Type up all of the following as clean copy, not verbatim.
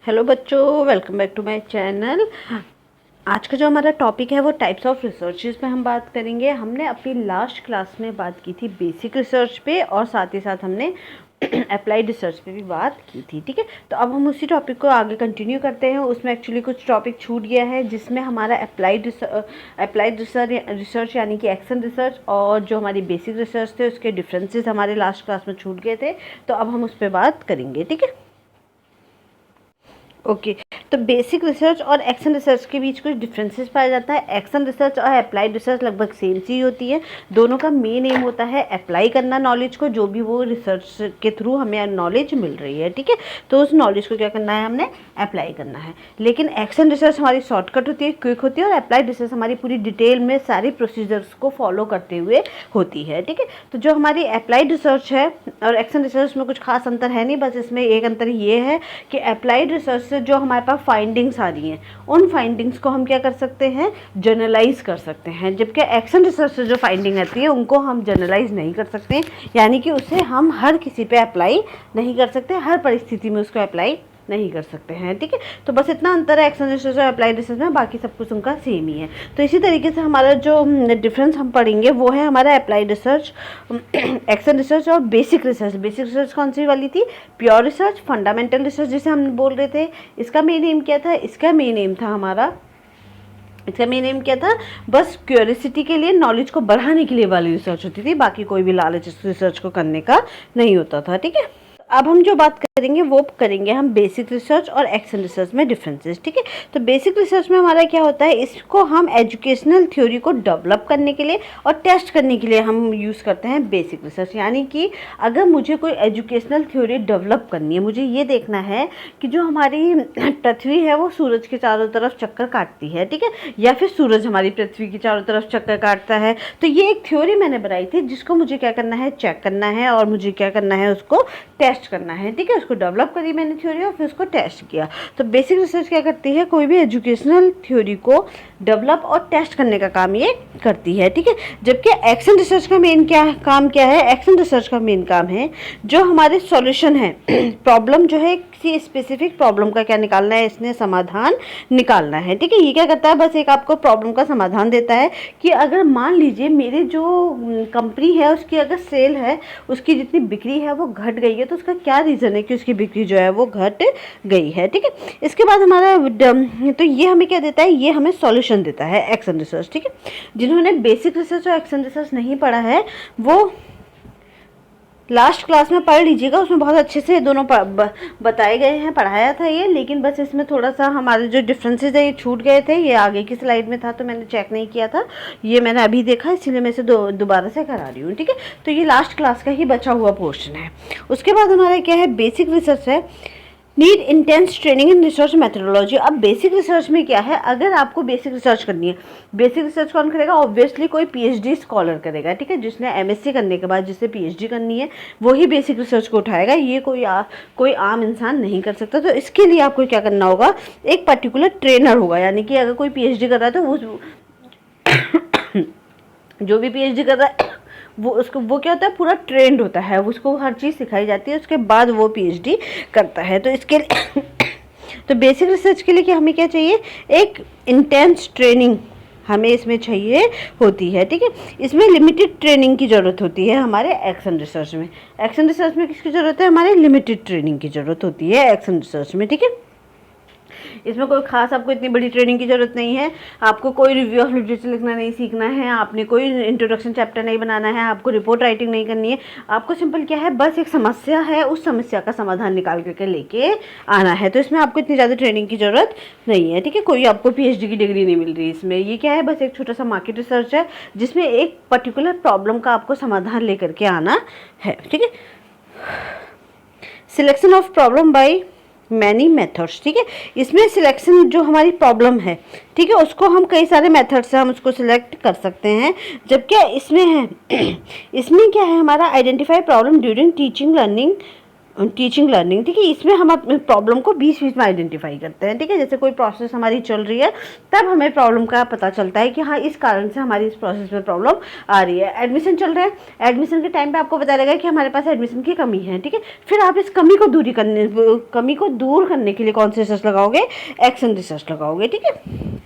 Hello बच्चों, welcome back to my channel. आज का जो हमारा टॉपिक है वो टाइप्स ऑफ रिसर्चेज पे हम बात करेंगे। हमने अपनी लास्ट क्लास में बात की थी बेसिक रिसर्च पे और साथ ही साथ हमने अप्लाइड रिसर्च पे भी बात की थी। ठीक है, तो अब हम उसी टॉपिक को आगे कंटिन्यू करते हैं। उसमें एक्चुअली कुछ टॉपिक छूट गया है जिसमें हमारा अप्लाइड रिसर्च यानी कि एक्शन रिसर्च और जो हमारी बेसिक रिसर्च थे उसके डिफरेंसेस हमारे लास्ट क्लास में छूट गए थे, तो अब हम उस पर बात करेंगे। ठीक है, ओके। तो बेसिक रिसर्च और एक्शन रिसर्च के बीच कुछ डिफरेंसेस पाया जाता है। एक्शन रिसर्च और अप्लाइड रिसर्च लगभग सेम चीज़ होती है। दोनों का मेन एम होता है अप्लाई करना नॉलेज को, जो भी वो रिसर्च के थ्रू हमें नॉलेज मिल रही है। ठीक है, तो उस नॉलेज को क्या करना है, हमने अप्लाई करना है। लेकिन एक्शन रिसर्च हमारी शॉर्टकट होती है, क्विक होती है, और अप्लाइड रिसर्च हमारी पूरी डिटेल में सारी प्रोसीजर्स को फॉलो करते हुए होती है। ठीक है, तो जो हमारी अप्लाइड रिसर्च है और एक्शन रिसर्च में कुछ खास अंतर है नहीं, बस इसमें एक अंतर ये है कि अप्लाइड रिसर्च से जो हमारे पास फाइंडिंग्स आ रही हैं उन फाइंडिंग्स को हम क्या कर सकते हैं, जनरलाइज कर सकते हैं। जबकि एक्शन रिसर्च से जो फाइंडिंग आती है उनको हम जनरलाइज नहीं कर सकते, यानी कि उसे हम हर किसी पे अप्लाई नहीं कर सकते, हर परिस्थिति में उसको अप्लाई नहीं कर सकते हैं। ठीक है, तो बस इतना अंतर है एक्शन रिसर्च और अप्लाइड रिसर्च में, बाकी सब कुछ उनका सेम ही है। तो इसी तरीके से हमारा जो डिफरेंस हम पढ़ेंगे वो है हमारा अप्लाइड रिसर्च, एक्शन रिसर्च और बेसिक रिसर्च। बेसिक रिसर्च कौन सी वाली थी, प्योर रिसर्च, फंडामेंटल रिसर्च जिसे हम बोल रहे थे। इसका मेन एम क्या था, इसका मेन एम था हमारा, इसका मेन एम क्या था, बस क्यूरियोसिटी के लिए, नॉलेज को बढ़ाने के लिए वाली रिसर्च होती थी, बाकी कोई भी लालच इस रिसर्च को करने का नहीं होता था। ठीक है, अब हम जो बात करेंगे वो करेंगे हम बेसिक रिसर्च और एक्शन रिसर्च में डिफरेंसेस। ठीक है, तो बेसिक रिसर्च में हमारा क्या होता है, इसको हम एजुकेशनल थ्योरी को डेवलप करने के लिए और टेस्ट करने के लिए हम यूज़ करते हैं बेसिक रिसर्च। यानी कि अगर मुझे कोई एजुकेशनल थ्योरी डेवलप करनी है, मुझे ये देखना है कि जो हमारी पृथ्वी है वो सूरज के चारों तरफ चक्कर काटती है, ठीक है, या फिर सूरज हमारी पृथ्वी के चारों तरफ चक्कर काटता है, तो ये एक थ्योरी मैंने बनाई थी जिसको मुझे क्या करना है, चेक करना है और मुझे क्या करना है, उसको टेस्ट करना है। ठीक है, उसको डेवलप करी मैंने थ्योरी और फिर उसको टेस्ट किया। तो बेसिक रिसर्च क्या करती है, कोई भी एजुकेशनल थ्योरी को डेवलप और टेस्ट करने का काम ये करती है। ठीक है, जबकि एक्शन रिसर्च का मेन काम क्या है, एक्शन रिसर्च का मेन काम है जो हमारे सॉल्यूशन है, प्रॉब्लम जो है किसी स्पेसिफिक प्रॉब्लम का क्या निकालना है, इसने समाधान निकालना है। ठीक है, ये क्या करता है, बस एक आपको प्रॉब्लम का समाधान देता है कि अगर मान लीजिए मेरी जो कंपनी है उसकी अगर सेल है, उसकी जितनी बिक्री है वो घट गई है, तो उसका क्या रीज़न है कि उसकी बिक्री जो है वो घट गई है। ठीक है, इसके बाद हमारा तो ये हमें क्या देता है, ये हमें सॉल्यूशन देता है एक्शन रिसर्च। ठीक है, जिन्होंने बेसिक रिसर्च और एक्शन रिसर्च नहीं पढ़ा है वो लास्ट क्लास में पढ़ लीजिएगा, उसमें बहुत अच्छे से दोनों बताए गए हैं, पढ़ाया था ये। लेकिन बस इसमें थोड़ा सा हमारे जो डिफरेंसेस है ये छूट गए थे, ये आगे की स्लाइड में था तो मैंने चेक नहीं किया था, ये मैंने अभी देखा, इसीलिए मैं इसे दोबारा से करा रही हूँ। ठीक है, तो ये लास्ट क्लास का ही बचा हुआ पोर्शन है। उसके बाद हमारा क्या है, बेसिक रिसर्च है, need intense training in research methodology. अब बेसिक रिसर्च में क्या है, अगर आपको बेसिक रिसर्च करनी है, बेसिक रिसर्च कौन करेगा, ऑब्वियसली कोई पीएचडी स्कॉलर करेगा। ठीक है, जिसने एमएससी करने के बाद जिसे पीएचडी करनी है वही बेसिक रिसर्च को उठाएगा, ये कोई आम इंसान नहीं कर सकता। तो इसके लिए आपको क्या करना होगा, एक पर्टिकुलर ट्रेनर होगा, यानी कि अगर कोई पीएचडी कर रहा है तो वो जो भी पीएचडी कर रहा है वो क्या होता है, पूरा ट्रेंड होता है, उसको हर चीज़ सिखाई जाती है, उसके बाद वो पीएचडी करता है। तो इसके लिए तो बेसिक रिसर्च के लिए कि हमें क्या चाहिए, एक इंटेंस ट्रेनिंग हमें इसमें चाहिए होती है। ठीक है, इसमें लिमिटेड ट्रेनिंग की ज़रूरत होती है हमारे एक्शन रिसर्च में। एक्शन रिसर्च में किसकी ज़रूरत है, हमारे लिमिटेड ट्रेनिंग की ज़रूरत होती है एक्शन रिसर्च में। ठीक है, इसमें कोई खास आपको इतनी बड़ी ट्रेनिंग की ज़रूरत नहीं है, आपको कोई रिव्यू ऑफ लिटरेचर लिखना नहीं सीखना है, आपने कोई इंट्रोडक्शन चैप्टर नहीं बनाना है, आपको रिपोर्ट राइटिंग नहीं करनी है, आपको सिंपल क्या है, बस एक समस्या है, उस समस्या का समाधान निकाल करके लेके आना है। तो इसमें आपको इतनी ज़्यादा ट्रेनिंग की ज़रूरत नहीं है। ठीक है, कोई आपको पीएचडी की डिग्री नहीं मिल रही इसमें, ये क्या है, बस एक छोटा सा मार्केट रिसर्च है जिसमें एक पर्टिकुलर प्रॉब्लम का आपको समाधान लेकर के आना है। ठीक है, selection of problem by many methods. ठीक है, इसमें सिलेक्शन जो हमारी प्रॉब्लम है, ठीक है, उसको हम कई सारे मेथड से हम उसको सिलेक्ट कर सकते हैं। जब क्या इसमें है इसमें क्या है, हमारा identify problem during teaching learning teaching learning, ठीक है। इसमें हम अपने प्रॉब्लम को बीच बीच में आइडेंटिफाई करते हैं, ठीक है। जैसे कोई प्रोसेस हमारी चल रही है तब हमें प्रॉब्लम का पता चलता है कि हाँ इस कारण से हमारी इस प्रोसेस में प्रॉब्लम आ रही है। एडमिशन चल रहा है, एडमिशन के टाइम पे आपको पता लगा कि हमारे पास एडमिशन की कमी है, ठीक है। फिर आप इस कमी को दूर करने के लिए कौन से रिसर्च लगाओगे? एक्शन रिसर्च लगाओगे, ठीक है।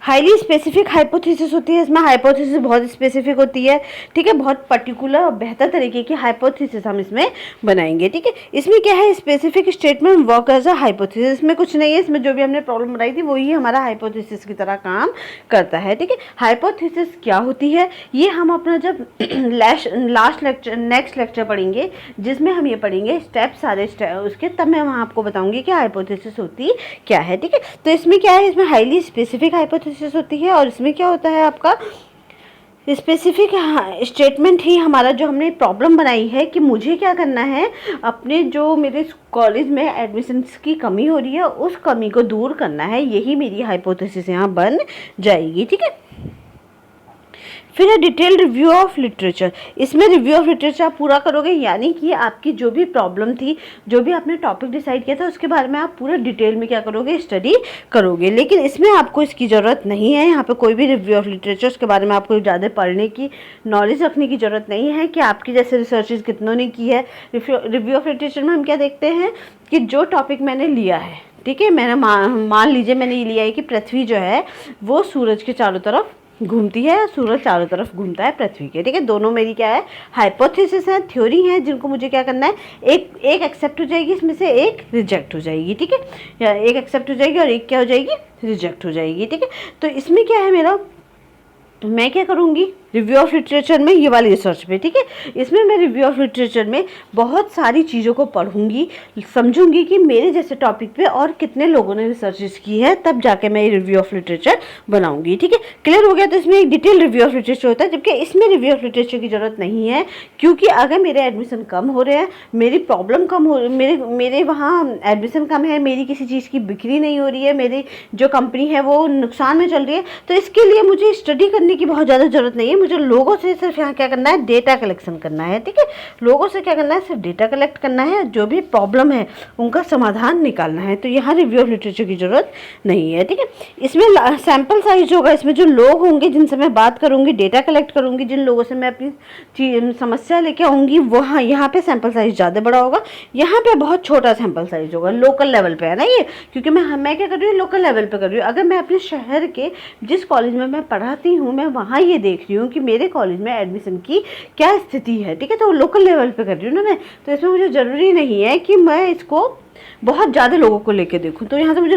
हाईली स्पेसिफिक हाइपोथेसिस होती है, इसमें हाइपोथेसिस बहुत स्पेसिफिक होती है, ठीक है। बहुत पर्टिकुलर और बेहतर तरीके की हाइपोथेसिस हम इसमें बनाएंगे, ठीक है। इसमें क्या है? Specific statement work as a hypothesis. इसमें कुछ नहीं है, इसमें जो भी हमने प्रॉब्लम बनाई थी वही हमारा हाइपोथेसिस की तरह काम करता है, ठीक है। हाइपोथेसिस क्या होती है ये हम अपना जब नेक्स्ट लेक्चर पढ़ेंगे, जिसमें हम ये पढ़ेंगे सारे स्टेप उसके, तब मैं वहाँ आपको बताऊंगी कि हाइपोथेसिस होती क्या है, ठीक है। तो इसमें क्या है? इसमें हाईली स्पेसिफिक हाइपोथेसिस होती है और इसमें क्या होता है आपका स्पेसिफिक स्टेटमेंट ही हमारा जो हमने प्रॉब्लम बनाई है कि मुझे क्या करना है, अपने जो मेरे कॉलेज में एडमिशन्स की कमी हो रही है उस कमी को दूर करना है, यही मेरी हाइपोथेसिस यहाँ बन जाएगी, ठीक है। फिर है डिटेल रिव्यू ऑफ लिटरेचर। इसमें रिव्यू ऑफ लिटरेचर आप पूरा करोगे, यानी कि आपकी जो भी प्रॉब्लम थी, जो भी आपने टॉपिक डिसाइड किया था उसके बारे में आप पूरा डिटेल में क्या करोगे? स्टडी करोगे। लेकिन इसमें आपको इसकी ज़रूरत नहीं है, यहाँ पे कोई भी रिव्यू ऑफ लिटरेचर के बारे में आपको ज़्यादा पढ़ने की नॉलेज रखने की ज़रूरत नहीं है कि आपकी जैसे रिसर्चेज कितनों ने की है। रिव्यू ऑफ लिटरेचर में हम क्या देखते हैं कि जो टॉपिक मैंने लिया है, ठीक है, मैंने मान लीजिए मैंने ये लिया है कि पृथ्वी जो है वो सूरज के चारों तरफ घूमती है, सूरज चारों तरफ घूमता है पृथ्वी के, ठीक है। दोनों मेरी क्या है? हाइपोथेसिस है, थ्योरी है, जिनको मुझे क्या करना है? एक एक्सेप्ट हो जाएगी, इसमें से एक रिजेक्ट हो जाएगी, ठीक है। या एक एक्सेप्ट हो जाएगी और एक क्या हो जाएगी? रिजेक्ट हो जाएगी, ठीक है। तो इसमें क्या है मेरा, मैं क्या करूँगी रिव्यू ऑफ लिटरेचर में, ये वाली रिसर्च पे, ठीक है। इसमें मैं रिव्यू ऑफ लिटरेचर में बहुत सारी चीज़ों को पढ़ूंगी, समझूंगी कि मेरे जैसे टॉपिक पे और कितने लोगों ने रिसर्चेस की है, तब जाके मैं ये रिव्यू ऑफ लिटरेचर बनाऊंगी, ठीक है। क्लियर हो गया? तो इसमें एक डिटेल रिव्यू ऑफ लिटरेचर होता है, जबकि इसमें रिव्यू ऑफ लिटरेचर की ज़रूरत नहीं है, क्योंकि अगर मेरे एडमिशन कम हो रहे हैं, मेरी प्रॉब्लम कम हो, मेरे वहाँ एडमिशन कम है, मेरी किसी चीज़ की बिक्री नहीं हो रही है, मेरी जो कंपनी है वो नुकसान में चल रही है, तो इसके लिए मुझे स्टडी करने की बहुत ज़्यादा ज़रूरत नहीं है। मुझे लोगों से सिर्फ यहाँ क्या करना है? डेटा कलेक्शन करना है, ठीक है। लोगों से क्या करना है? सिर्फ डेटा कलेक्ट करना है, जो भी प्रॉब्लम है उनका समाधान निकालना है। तो यहाँ रिव्यू ऑफ लिटरेचर की ज़रूरत नहीं है, ठीक है। इसमें सैम्पल साइज होगा, इसमें जो लोग होंगे जिनसे मैं बात करूँगी, डेटा कलेक्ट करूँगी, जिन लोगों से मैं अपनी समस्या लेके आऊँगी, वहाँ यहाँ पे सैम्पल साइज ज़्यादा बड़ा होगा, यहाँ पे बहुत छोटा सैम्पल साइज होगा। लोकल लेवल पे है ना ये, क्योंकि मैं क्या कर रही हूँ? लोकल लेवल पे कर रही हूँ। अगर मैं अपने शहर के जिस कॉलेज में मैं पढ़ाती हूँ, मैं वहाँ ये देख रही हूँ कि मेरे कॉलेज में एडमिशन की क्या स्थिति है, ठीक है। तो लोकल लेवल पे कर रही हूँ ना मैं, तो इसमें मुझे ज़रूरी नहीं है कि मैं इसको बहुत ज़्यादा लोगों को लेके देखूँ। तो यहाँ से मुझे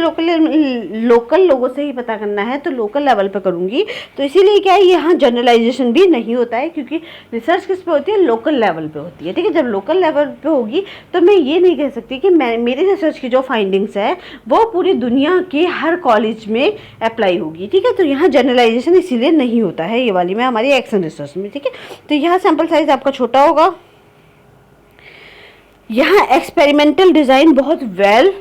लोकल लोगों से ही पता करना है, तो लोकल लेवल पे करूँगी। तो इसीलिए क्या है, यहाँ जनरलाइजेशन भी नहीं होता है, क्योंकि रिसर्च किस पे होती है? लोकल लेवल पे होती है, ठीक है। जब लोकल लेवल पे होगी तो मैं ये नहीं कह सकती कि मेरी रिसर्च की जो फाइंडिंग्स है वो पूरी दुनिया के हर कॉलेज में अप्लाई होगी, ठीक है। तो यहाँ जनरलाइजेशन इसीलिए नहीं होता है ये वाली में, हमारी एक्शन रिसर्च में, ठीक है। तो यहाँ सैम्पल साइज आपका छोटा होगा। यहाँ एक्सपेरिमेंटल डिज़ाइन बहुत वेल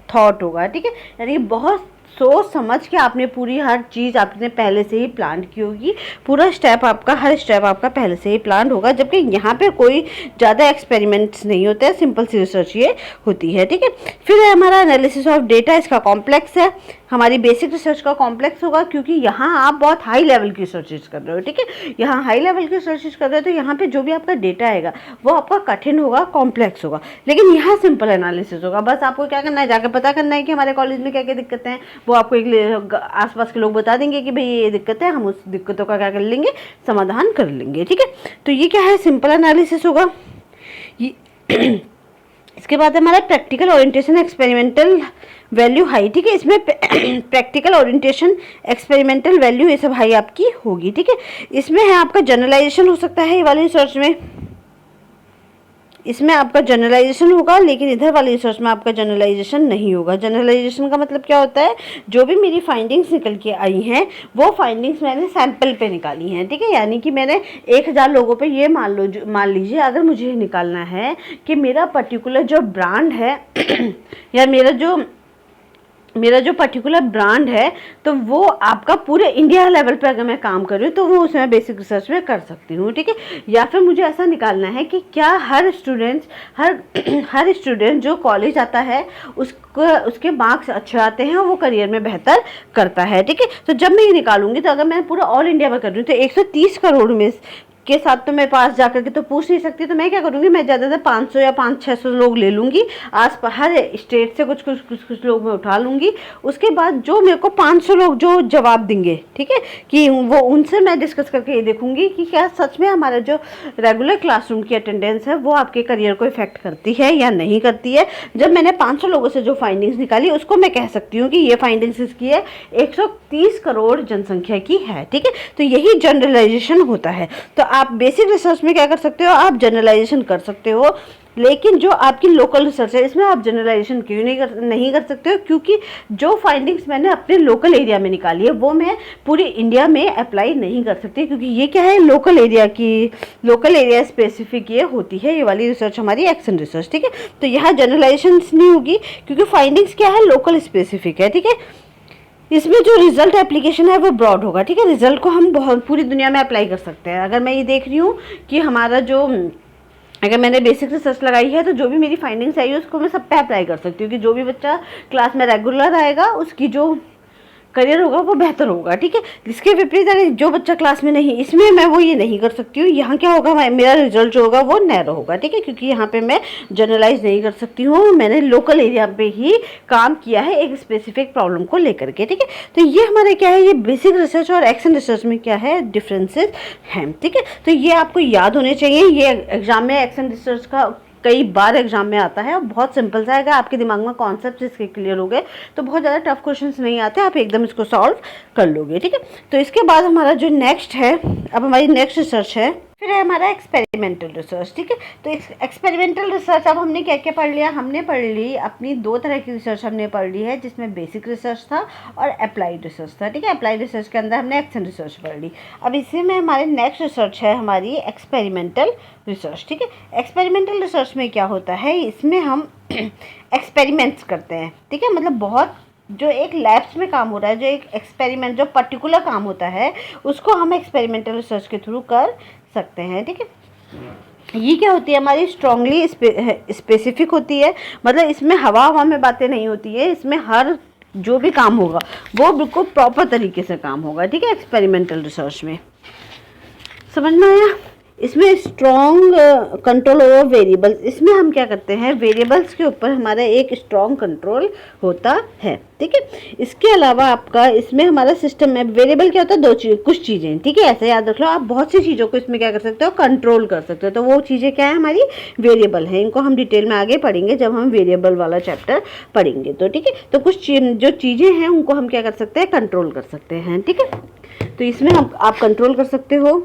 थॉट होगा, ठीक है। यानी बहुत सोच समझ के आपने पूरी हर चीज़ आपने पहले से ही प्लान की होगी, पूरा स्टेप आपका, हर स्टेप आपका पहले से ही प्लान होगा। जबकि यहाँ पे कोई ज़्यादा एक्सपेरिमेंट्स नहीं होते हैं, सिंपल सी रिसर्च ये होती है, ठीक है। फिर है हमारा एनालिसिस ऑफ डेटा, इसका कॉम्प्लेक्स है, हमारी बेसिक रिसर्च का कॉम्प्लेक्स होगा, क्योंकि यहाँ आप बहुत हाई लेवल की रिसर्चेज कर रहे हो, ठीक है। यहाँ हाई लेवल की रिसर्चेज कर रहे हो तो यहाँ पे जो भी आपका डेटा आएगा वो आपका कठिन होगा, कॉम्प्लेक्स होगा। लेकिन यहाँ सिंपल एनालिसिस होगा, बस आपको क्या करना है? जाकर पता करना है कि हमारे कॉलेज में क्या क्या दिक्कतें हैं, वो आपको एक आसपास के लोग बता देंगे कि भाई ये दिक्कत है, हम उस दिक्कतों का क्या कर लेंगे? समाधान कर लेंगे, ठीक है। तो ये क्या है? सिंपल एनालिसिस होगा। इसके बाद हमारा practical orientation, experimental value high, ठीक है। इसमें प्रैक्टिकल ओरिएंटेशन, एक्सपेरिमेंटल वैल्यू, ये सब हाई आपकी होगी, ठीक है। इसमें है आपका जनरलाइजेशन हो सकता है ये वाली रिसर्च में, इसमें आपका जनरलाइजेशन होगा, लेकिन इधर वाली रिसर्च में आपका जनरलाइजेशन नहीं होगा। जनरलाइजेशन का मतलब क्या होता है? जो भी मेरी फाइंडिंग्स निकल के आई हैं वो फाइंडिंग्स मैंने सैंपल पे निकाली हैं, ठीक है। यानी कि मैंने 1000 लोगों पे ये मान लीजिए अगर मुझे निकालना है कि मेरा पर्टिकुलर जो ब्रांड है या मेरा जो मेरा जो पर्टिकुलर ब्रांड है तो वो आपका पूरे इंडिया लेवल पे अगर मैं काम कर रही हूँ तो वो उसमें बेसिक रिसर्च में कर सकती हूँ, ठीक है। या फिर मुझे ऐसा निकालना है कि क्या हर हर स्टूडेंट जो कॉलेज आता है उसको उसके मार्क्स अच्छे आते हैं और वो करियर में बेहतर करता है, ठीक है। तो जब मैं ये निकालूंगी तो अगर मैं पूरा ऑल इंडिया में कर रही हूँ तो 130 करोड़ में के साथ तो मैं पास जाकर के तो पूछ नहीं सकती, तो मैं क्या करूँगी, मैं ज़्यादा से 500 या 500-600 लोग ले लूँगी, आस पास हर स्टेट से कुछ लोग मैं उठा लूँगी। उसके बाद जो मेरे को 500 लोग जो जवाब देंगे, ठीक है, कि वो उनसे मैं डिस्कस करके ये देखूँगी कि क्या सच में हमारा जो रेगुलर क्लासरूम की अटेंडेंस है वो आपके करियर को इफेक्ट करती है या नहीं करती है। जब मैंने 500 लोगों से जो फाइंडिंग्स निकाली उसको मैं कह सकती हूँ कि ये फाइंडिंग्स इसकी है 130 करोड़ जनसंख्या की है, ठीक है। तो यही जनरलाइजेशन होता है। तो आप बेसिक रिसर्च में क्या कर सकते हो, आप जनरलाइजेशन कर सकते हो, लेकिन जो आपकी लोकल रिसर्च है इसमें आप जनरलाइजेशन क्यों नहीं कर सकते हो, क्योंकि जो फाइंडिंग्स मैंने अपने लोकल एरिया में निकाली है वो मैं पूरी इंडिया में अप्लाई नहीं कर सकती, क्योंकि ये क्या है, लोकल एरिया स्पेसिफिक ये होती है, ये वाली रिसर्च हमारी एक्शन रिसर्च, ठीक है। तो यहाँ जनरलाइजेशन नहीं होगी क्योंकि फाइंडिंग्स क्या है, लोकल स्पेसिफिक है, ठीक है। इसमें जो रिजल्ट एप्लीकेशन है वो ब्रॉड होगा, ठीक है। रिजल्ट को हम बहुत पूरी दुनिया में अप्लाई कर सकते हैं। अगर मैं ये देख रही हूँ कि हमारा जो अगर मैंने बेसिक रिसर्च लगाई है तो जो भी मेरी फाइंडिंग्स आई है उसको मैं सब पे अप्लाई कर सकती हूँ कि जो भी बच्चा क्लास में रेगुलर आएगा उसकी जो करियर होगा वो बेहतर होगा, ठीक है। इसके विपरीत अगर जो बच्चा क्लास में नहीं, इसमें मैं वो ये नहीं कर सकती हूँ। यहाँ क्या होगा, मेरा रिजल्ट जो होगा वो नैरो होगा, ठीक है, क्योंकि यहाँ पे मैं जनरलाइज नहीं कर सकती हूँ, मैंने लोकल एरिया पे ही काम किया है एक स्पेसिफिक प्रॉब्लम को लेकर के, ठीक है। तो ये हमारे क्या है, ये बेसिक रिसर्च और एक्शन रिसर्च में क्या है, डिफरेंसेस हैं, ठीक है। तो ये आपको याद होने चाहिए। ये एग्जाम में एक्शन रिसर्च का कई बार एग्जाम में आता है और बहुत सिंपल सा है। अगर आपके दिमाग में कॉन्सेप्ट इसके क्लियर हो गए तो बहुत ज़्यादा टफ क्वेश्चंस नहीं आते, आप एकदम इसको सॉल्व कर लोगे, ठीक है। तो इसके बाद हमारा जो नेक्स्ट है, अब हमारी नेक्स्ट रिसर्च है, फिर है हमारा एक्सपेरिमेंटल रिसर्च, ठीक है। तो एक्सपेरिमेंटल रिसर्च अब हमने क्या क्या पढ़ लिया, हमने पढ़ ली अपनी 2 तरह की रिसर्च हमने पढ़ ली है, जिसमें बेसिक रिसर्च था और अप्लाइड रिसर्च था, ठीक है। अप्लाइड रिसर्च के अंदर हमने एक्शन रिसर्च पढ़ ली। अब इसी में हमारे नेक्स्ट रिसर्च है हमारी एक्सपेरिमेंटल रिसर्च, ठीक है। एक्सपेरिमेंटल रिसर्च में क्या होता है, इसमें हम एक्सपेरिमेंट्स करते हैं, ठीक है। मतलब बहुत जो एक लैब्स में काम हो रहा है, जो एक एक्सपेरिमेंट जो पर्टिकुलर काम होता है उसको हम एक्सपेरिमेंटल रिसर्च के थ्रू कर सकते हैं, ठीक है। ये क्या होती है, हमारी स्ट्रांगली स्पेसिफिक होती है, मतलब इसमें हवा में बातें नहीं होती है, इसमें हर जो भी काम होगा वो बिल्कुल प्रॉपर तरीके से काम होगा, ठीक है। एक्सपेरिमेंटल रिसर्च में समझ में आया। इसमें स्ट्रॉन्ग कंट्रोल ओवर वेरिएबल्स, इसमें हम क्या करते हैं, वेरिएबल्स के ऊपर हमारा एक स्ट्रॉन्ग कंट्रोल होता है, ठीक है। इसके अलावा आपका इसमें हमारा सिस्टम में वेरिएबल क्या होता है, कुछ चीज़ें, ठीक है, ऐसे याद रख लो। आप बहुत सी चीज़ों को इसमें क्या कर सकते हो, कंट्रोल कर सकते हो। तो वो चीज़ें क्या है, हमारी वेरिएबल है। इनको हम डिटेल में आगे पढ़ेंगे जब हम वेरिएबल वाला चैप्टर पढ़ेंगे, तो ठीक है। तो कुछ जो चीज़ें हैं उनको हम क्या कर सकते हैं, कंट्रोल कर सकते हैं, ठीक है। तो इसमें आप कंट्रोल कर सकते हो।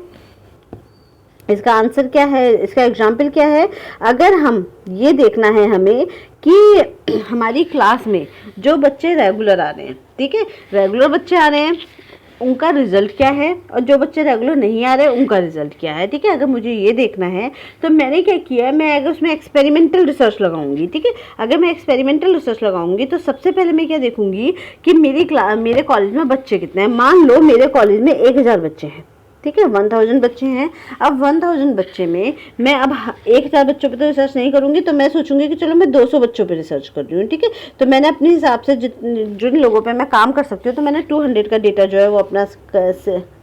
इसका आंसर क्या है, इसका एग्जाम्पल क्या है, अगर हम ये देखना है हमें कि हमारी क्लास में जो बच्चे रेगुलर आ रहे हैं, ठीक है, रेगुलर बच्चे आ रहे हैं उनका रिजल्ट क्या है, और जो बच्चे रेगुलर नहीं आ रहे उनका रिजल्ट क्या है, ठीक है। अगर मुझे ये देखना है तो मैंने क्या किया है, मैं अगर उसमें एक्सपेरिमेंटल रिसर्च लगाऊंगी, ठीक है। अगर मैं एक्सपेरिमेंटल रिसर्च लगाऊंगी तो सबसे पहले मैं क्या देखूंगी कि मेरे कॉलेज में बच्चे कितने हैं। मान लो मेरे कॉलेज में 1000 बच्चे हैं, ठीक है, 1000 बच्चे हैं। अब 1000 बच्चे में मैं अब 1000 बच्चों पे तो रिसर्च नहीं करूंगी, तो मैं सोचूंगी कि चलो मैं 200 बच्चों पे रिसर्च कर रही हूँ, ठीक है। तो मैंने अपने हिसाब से जिन लोगों पे मैं काम कर सकती हूँ, तो मैंने 200 का डेटा जो है वो अपना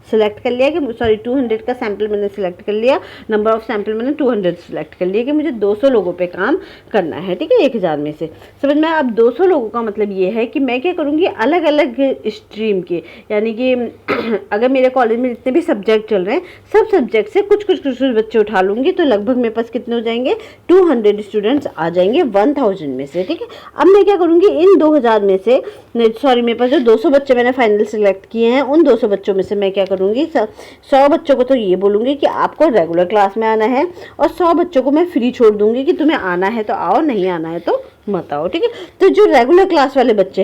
सिलेक्ट कर लिया कि 200 का सैंपल मैंने सिलेक्ट कर लिया, नंबर ऑफ सैंपल मैंने 200 सिलेक्ट कर लिया कि मुझे 200 लोगों पे काम करना है, ठीक है, 1000 में से। समझ में। अब 200 लोगों का मतलब ये है कि मैं क्या करूँगी, अलग अलग स्ट्रीम के, यानी कि अगर मेरे कॉलेज में जितने भी सब्जेक्ट चल रहे हैं सब सब्जेक्ट से कुछ बच्चे उठा लूँगी, तो लगभग मेरे पास कितने हो जाएंगे, 200 स्टूडेंट्स आ जाएंगे 1000 में से, ठीक है। अब मैं क्या करूँगी, इन 2000 में से मेरे पास जो 200 बच्चे मैंने फाइनल सिलेक्ट किए हैं, उन 200 बच्चों में से मैं क्या करूँगी, 100 बच्चों को तो ये बोलूँगी कि आपको रेगुलर क्लास में आना है, और 100 बच्चों को मैं फ्री छोड़ दूँगी कि तुम्हें आना है तो आओ, नहीं आना है तो मत आओ, ठीक है। तो जो रेगुलर क्लास वाले बच्चे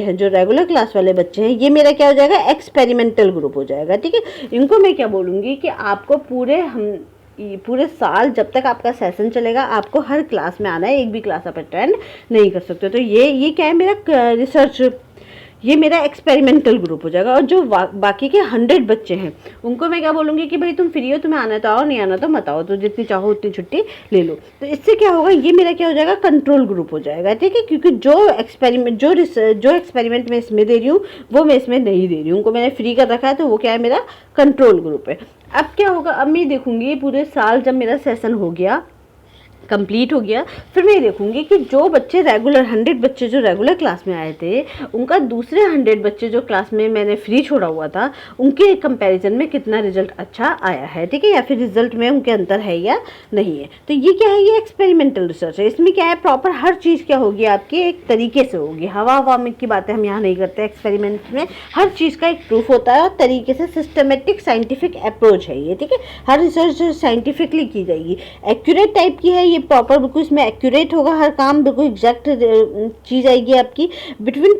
हैं ये मेरा क्या हो जाएगा, एक्सपेरिमेंटल ग्रुप हो जाएगा, ठीक है। इनको मैं क्या बोलूँगी कि आपको पूरे साल जब तक आपका सेशन चलेगा आपको हर क्लास में आना है, एक भी क्लास आप अटेंड नहीं कर सकते। तो ये क्या है, मेरा रिसर्च ये मेरा एक्सपेरिमेंटल ग्रुप हो जाएगा। और जो बाकी के 100 बच्चे हैं उनको मैं क्या बोलूँगी कि भाई तुम फ्री हो, तुम्हें आना तो आओ, नहीं आना तो मत आओ, तो जितनी चाहो उतनी छुट्टी ले लो। तो इससे क्या होगा, ये मेरा क्या हो जाएगा, कंट्रोल ग्रुप हो जाएगा, ठीक है। क्योंकि जो एक्सपेरिमेंट मैं इसमें दे रही हूँ वो मैं इसमें नहीं दे रही हूँ, उनको मैंने फ्री कर रखा है, तो वो क्या है, मेरा कंट्रोल ग्रुप है। अब क्या होगा, अब मैं देखूंगी पूरे साल जब मेरा सेशन हो गया, कंप्लीट हो गया, फिर मैं ये देखूंगी कि जो बच्चे रेगुलर 100 बच्चे जो रेगुलर क्लास में आए थे, उनका दूसरे 100 बच्चे जो क्लास में मैंने फ्री छोड़ा हुआ था, उनके कंपैरिजन में कितना रिजल्ट अच्छा आया है, ठीक है, या फिर रिजल्ट में उनके अंतर है या नहीं है। तो ये क्या है, ये एक्सपेरिमेंटल रिसर्च है। इसमें क्या है, प्रॉपर हर चीज़ क्या होगी आपकी एक तरीके से होगी। हवा में की बातें हम यहाँ नहीं करते। एक्सपेरिमेंट में हर चीज़ का एक प्रूफ होता है और तरीके से सिस्टमेटिक साइंटिफिक अप्रोच है ये, ठीक है। हर रिसर्च साइंटिफिकली की जाएगी, एक्यूरेट टाइप की है ये, प्रॉपर बिल्कुल इसमें एक्यूरेट होगा, हर काम बिल्कुल एग्जैक्ट चीज़ आएगी आपकी। Between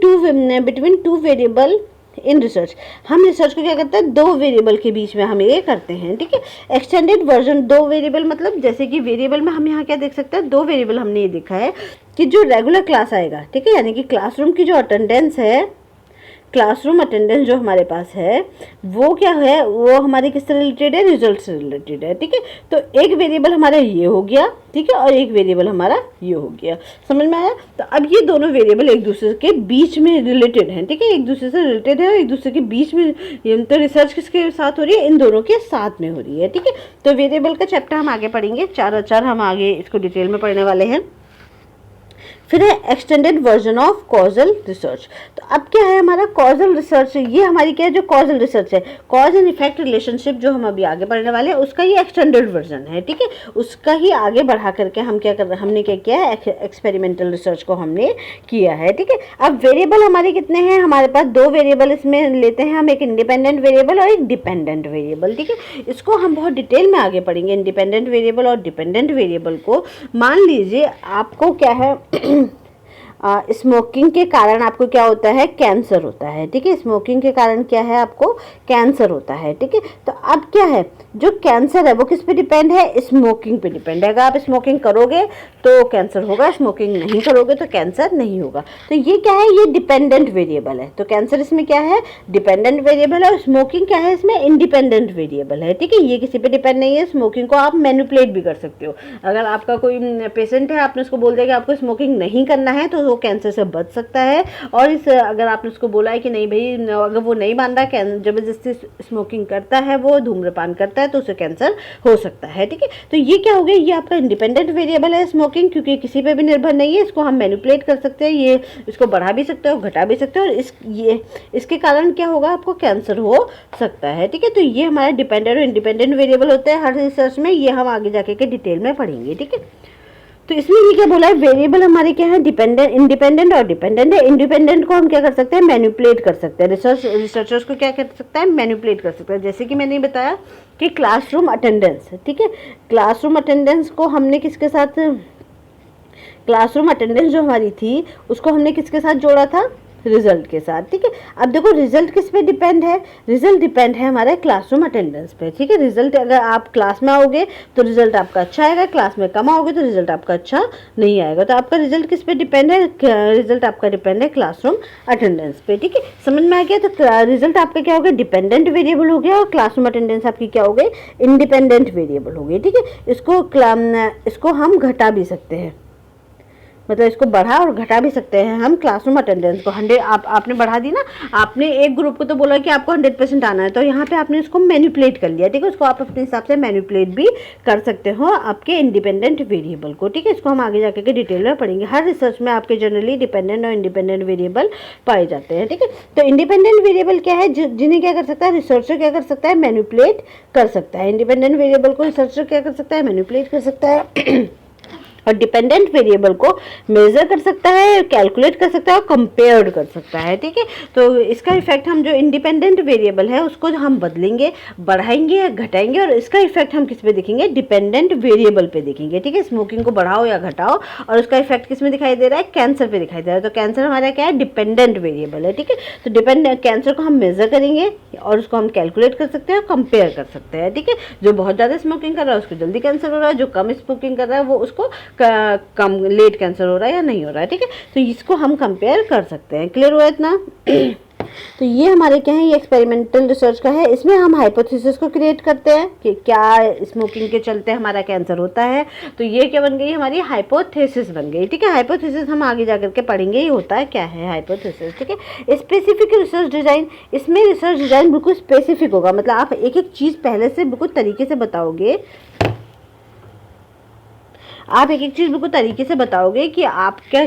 two variable in research, हम रिसर्च को क्या करते हैं, 2 वेरिएबल के बीच में हम ये करते हैं, ठीक है। एक्सटेंडेड वर्जन, 2 वेरिएबल मतलब जैसे कि वेरिएबल में हम यहाँ क्या देख सकते हैं, 2 वेरिएबल हमने ये देखा है कि जो रेगुलर क्लास आएगा, ठीक है, यानी कि क्लासरूम की जो अटेंडेंस है, क्लासरूम अटेंडेंस जो हमारे पास है वो क्या है, वो हमारे किससे रिलेटेड है, रिजल्ट से रिलेटेड है, ठीक है। तो एक वेरिएबल हमारा ये हो गया, ठीक है, और एक वेरिएबल हमारा ये हो गया, समझ में आया। तो अब ये दोनों वेरिएबल एक दूसरे के बीच में रिलेटेड हैं, ठीक है, एक दूसरे से रिलेटेड है और एक दूसरे के बीच में। तो रिसर्च किसके साथ हो रही है, इन दोनों के साथ में हो रही है, ठीक है। तो वेरिएबल का चैप्टर हम आगे पढ़ेंगे, 4 हम आगे इसको डिटेल में पढ़ने वाले हैं। फिर है extended version of causal research. तो अब क्या है हमारा कॉजल रिसर्च, ये हमारी क्या है, जो कॉजल रिसर्च है, कॉज एंड इफेक्ट रिलेशनशिप जो हम अभी आगे पढ़ने वाले हैं, उसका ये एक्सटेंडेड वर्जन है, ठीक है। उसका ही आगे बढ़ा करके हम क्या कर रहे हैं, हमने क्या किया है, एक्सपेरिमेंटल रिसर्च को हमने किया है, ठीक है। अब वेरिएबल हमारे कितने हैं, हमारे पास 2 वेरिएबल इसमें लेते हैं हम, एक इंडिपेंडेंट वेरिएबल और एक डिपेंडेंट वेरिएबल, ठीक है। इसको हम बहुत डिटेल में आगे पढ़ेंगे, इंडिपेंडेंट वेरिएबल और डिपेंडेंट वेरिएबल को। मान लीजिए आपको क्या है, स्मोकिंग के कारण आपको क्या होता है, कैंसर होता है, ठीक है। स्मोकिंग के कारण क्या है, आपको कैंसर होता है, ठीक है। तो अब क्या है, जो कैंसर है वो किस पे डिपेंड है, स्मोकिंग पे डिपेंड है। अगर आप स्मोकिंग करोगे तो कैंसर होगा, स्मोकिंग नहीं करोगे तो कैंसर नहीं होगा। तो ये क्या है, ये डिपेंडेंट वेरिएबल है। तो कैंसर इसमें क्या है, डिपेंडेंट वेरिएबल है, और स्मोकिंग क्या है, इसमें इंडिपेंडेंट वेरिएबल है, ठीक है। ये किसी पे डिपेंड नहीं है। स्मोकिंग को आप मैनिपुलेट भी कर सकते हो। अगर आपका कोई पेशेंट है, आपने उसको बोल दिया कि आपको स्मोकिंग नहीं करना है, तो वो कैंसर से बच सकता है। और इस अगर आपने उसको बोला है कि नहीं भाई, अगर वो नहीं मान रहा, जबरदस्ती स्मोकिंग करता है, वो धूम्रपान करता है, तो उसे कैंसर हो सकता है, ठीक है। तो ये क्या हो गया, ये आपका इंडिपेंडेंट वेरिएबल है स्मोकिंग, क्योंकि किसी पे भी निर्भर नहीं है। इसको हम मैनिपुलेट कर सकते हैं, ये इसको बढ़ा भी सकते हो, घटा भी सकते हो, और इसके कारण क्या होगा, आपको कैंसर हो सकता है, ठीक है। तो ये हमारा डिपेंडेंट और इंडिपेंडेंट वेरिएबल होते हैं हर रिसर्च में। ये हम आगे जाके के डिटेल में पढ़ेंगे, ठीक है। तो इसमें ये क्या बोला है, वेरिएबल हमारे क्या है, डिपेंडेंट, इंडिपेंडेंट और डिपेंडेंट है। इंडिपेंडेंट को हम क्या कर सकते हैं, मैनिपुलेट कर सकते हैं। रिसर्चर्स को क्या कर सकता है, मैनिपुलेट कर सकता है। जैसे कि मैंने बताया कि क्लासरूम अटेंडेंस, ठीक है, क्लासरूम अटेंडेंस को हमने किसके साथ, क्लासरूम अटेंडेंस जो हमारी थी उसको हमने किसके साथ जोड़ा था, रिजल्ट के साथ, ठीक है। अब देखो रिजल्ट किस पे डिपेंड है, रिजल्ट डिपेंड है हमारे क्लासरूम अटेंडेंस पे, ठीक है। रिजल्ट अगर आप क्लास में आओगे तो रिजल्ट आपका अच्छा आएगा, क्लास में कम आओगे तो रिजल्ट आपका अच्छा नहीं आएगा। तो आपका रिजल्ट किस पे डिपेंड है, रिजल्ट आपका डिपेंड है क्लासरूम अटेंडेंस पे, ठीक है। समझ में आ गया। तो रिजल्ट आपका क्या हो गया, डिपेंडेंट वेरिएबल हो गया, और क्लासरूम अटेंडेंस आपकी क्या हो गई, इंडिपेंडेंट वेरिएबल हो गई, ठीक है। इसको हम घटा भी सकते हैं, मतलब इसको बढ़ा और घटा भी सकते हैं हम क्लासरूम अटेंडेंस को। 100 आपने बढ़ा दी ना, आपने एक ग्रुप को तो बोला कि आपको 100% आना है, तो यहाँ पे आपने इसको मैनिपुलेट कर लिया, ठीक है। उसको आप अपने हिसाब से मैनिपुलेट भी कर सकते हो आपके इंडिपेंडेंट वेरिएबल को, ठीक है। इसको हम आगे जाकर के डिटेल में पढ़ेंगे। हर रिसर्च में आपके जनरली डिपेंडेंट और इंडिपेंडेंट वेरिएबल पाए जाते हैं, ठीक है। तो इंडिपेंडेंट वेरिएबल क्या है, जिन्हें क्या कर सकता है, रिसर्चर क्या कर सकता है, मैनिपुलेट कर सकता है। इंडिपेंडेंट वेरिएबल को रिसर्चर क्या कर सकता है, मैनिपुलेट कर सकता है। और डिपेंडेंट वेरिएबल को मेजर कर सकता है, कैलकुलेट कर सकता है और कंपेयर कर सकता है, ठीक है। तो इसका इफेक्ट हम जो इंडिपेंडेंट वेरिएबल है उसको हम बदलेंगे, बढ़ाएंगे या घटाएंगे, और इसका इफेक्ट हम किस पे देखेंगे, डिपेंडेंट वेरिएबल पे देखेंगे, ठीक है। स्मोकिंग को बढ़ाओ या घटाओ, और उसका इफेक्ट किस में दिखाई दे रहा है, कैंसर पे दिखाई दे रहा है। तो कैंसर हमारा क्या है, डिपेंडेंट वेरिएबल है, ठीक है। तो कैंसर को हम मेजर करेंगे और उसको हम कैलकुलेट कर सकते हैं और कंपेयर कर सकते हैं, ठीक है। जो बहुत ज़्यादा स्मोकिंग कर रहा है उसको जल्दी कैंसर हो रहा है, जो कम स्मोकिंग कर रहा है वो उसको कम लेट कैंसर हो रहा है या नहीं हो रहा है, ठीक है। तो इसको हम कंपेयर कर सकते हैं। क्लियर हुआ इतना? तो ये हमारे क्या है, ये एक्सपेरिमेंटल रिसर्च का है। इसमें हम हाइपोथेसिस को क्रिएट करते हैं कि क्या स्मोकिंग के चलते हमारा कैंसर होता है। तो ये क्या बन गई, हमारी हाइपोथेसिस बन गई, ठीक है। हाइपोथेसिस हम आगे जाकर के पढ़ेंगे ये होता है क्या है हाइपोथेसिस, ठीक है। स्पेसिफिक रिसर्च डिज़ाइन, इसमें रिसर्च डिज़ाइन बिल्कुल स्पेसिफिक होगा, मतलब आप एक एक चीज़ पहले से बिल्कुल तरीके से बताओगे, आप एक एक चीज़ बिल्कुल तरीके से बताओगे कि आप क्या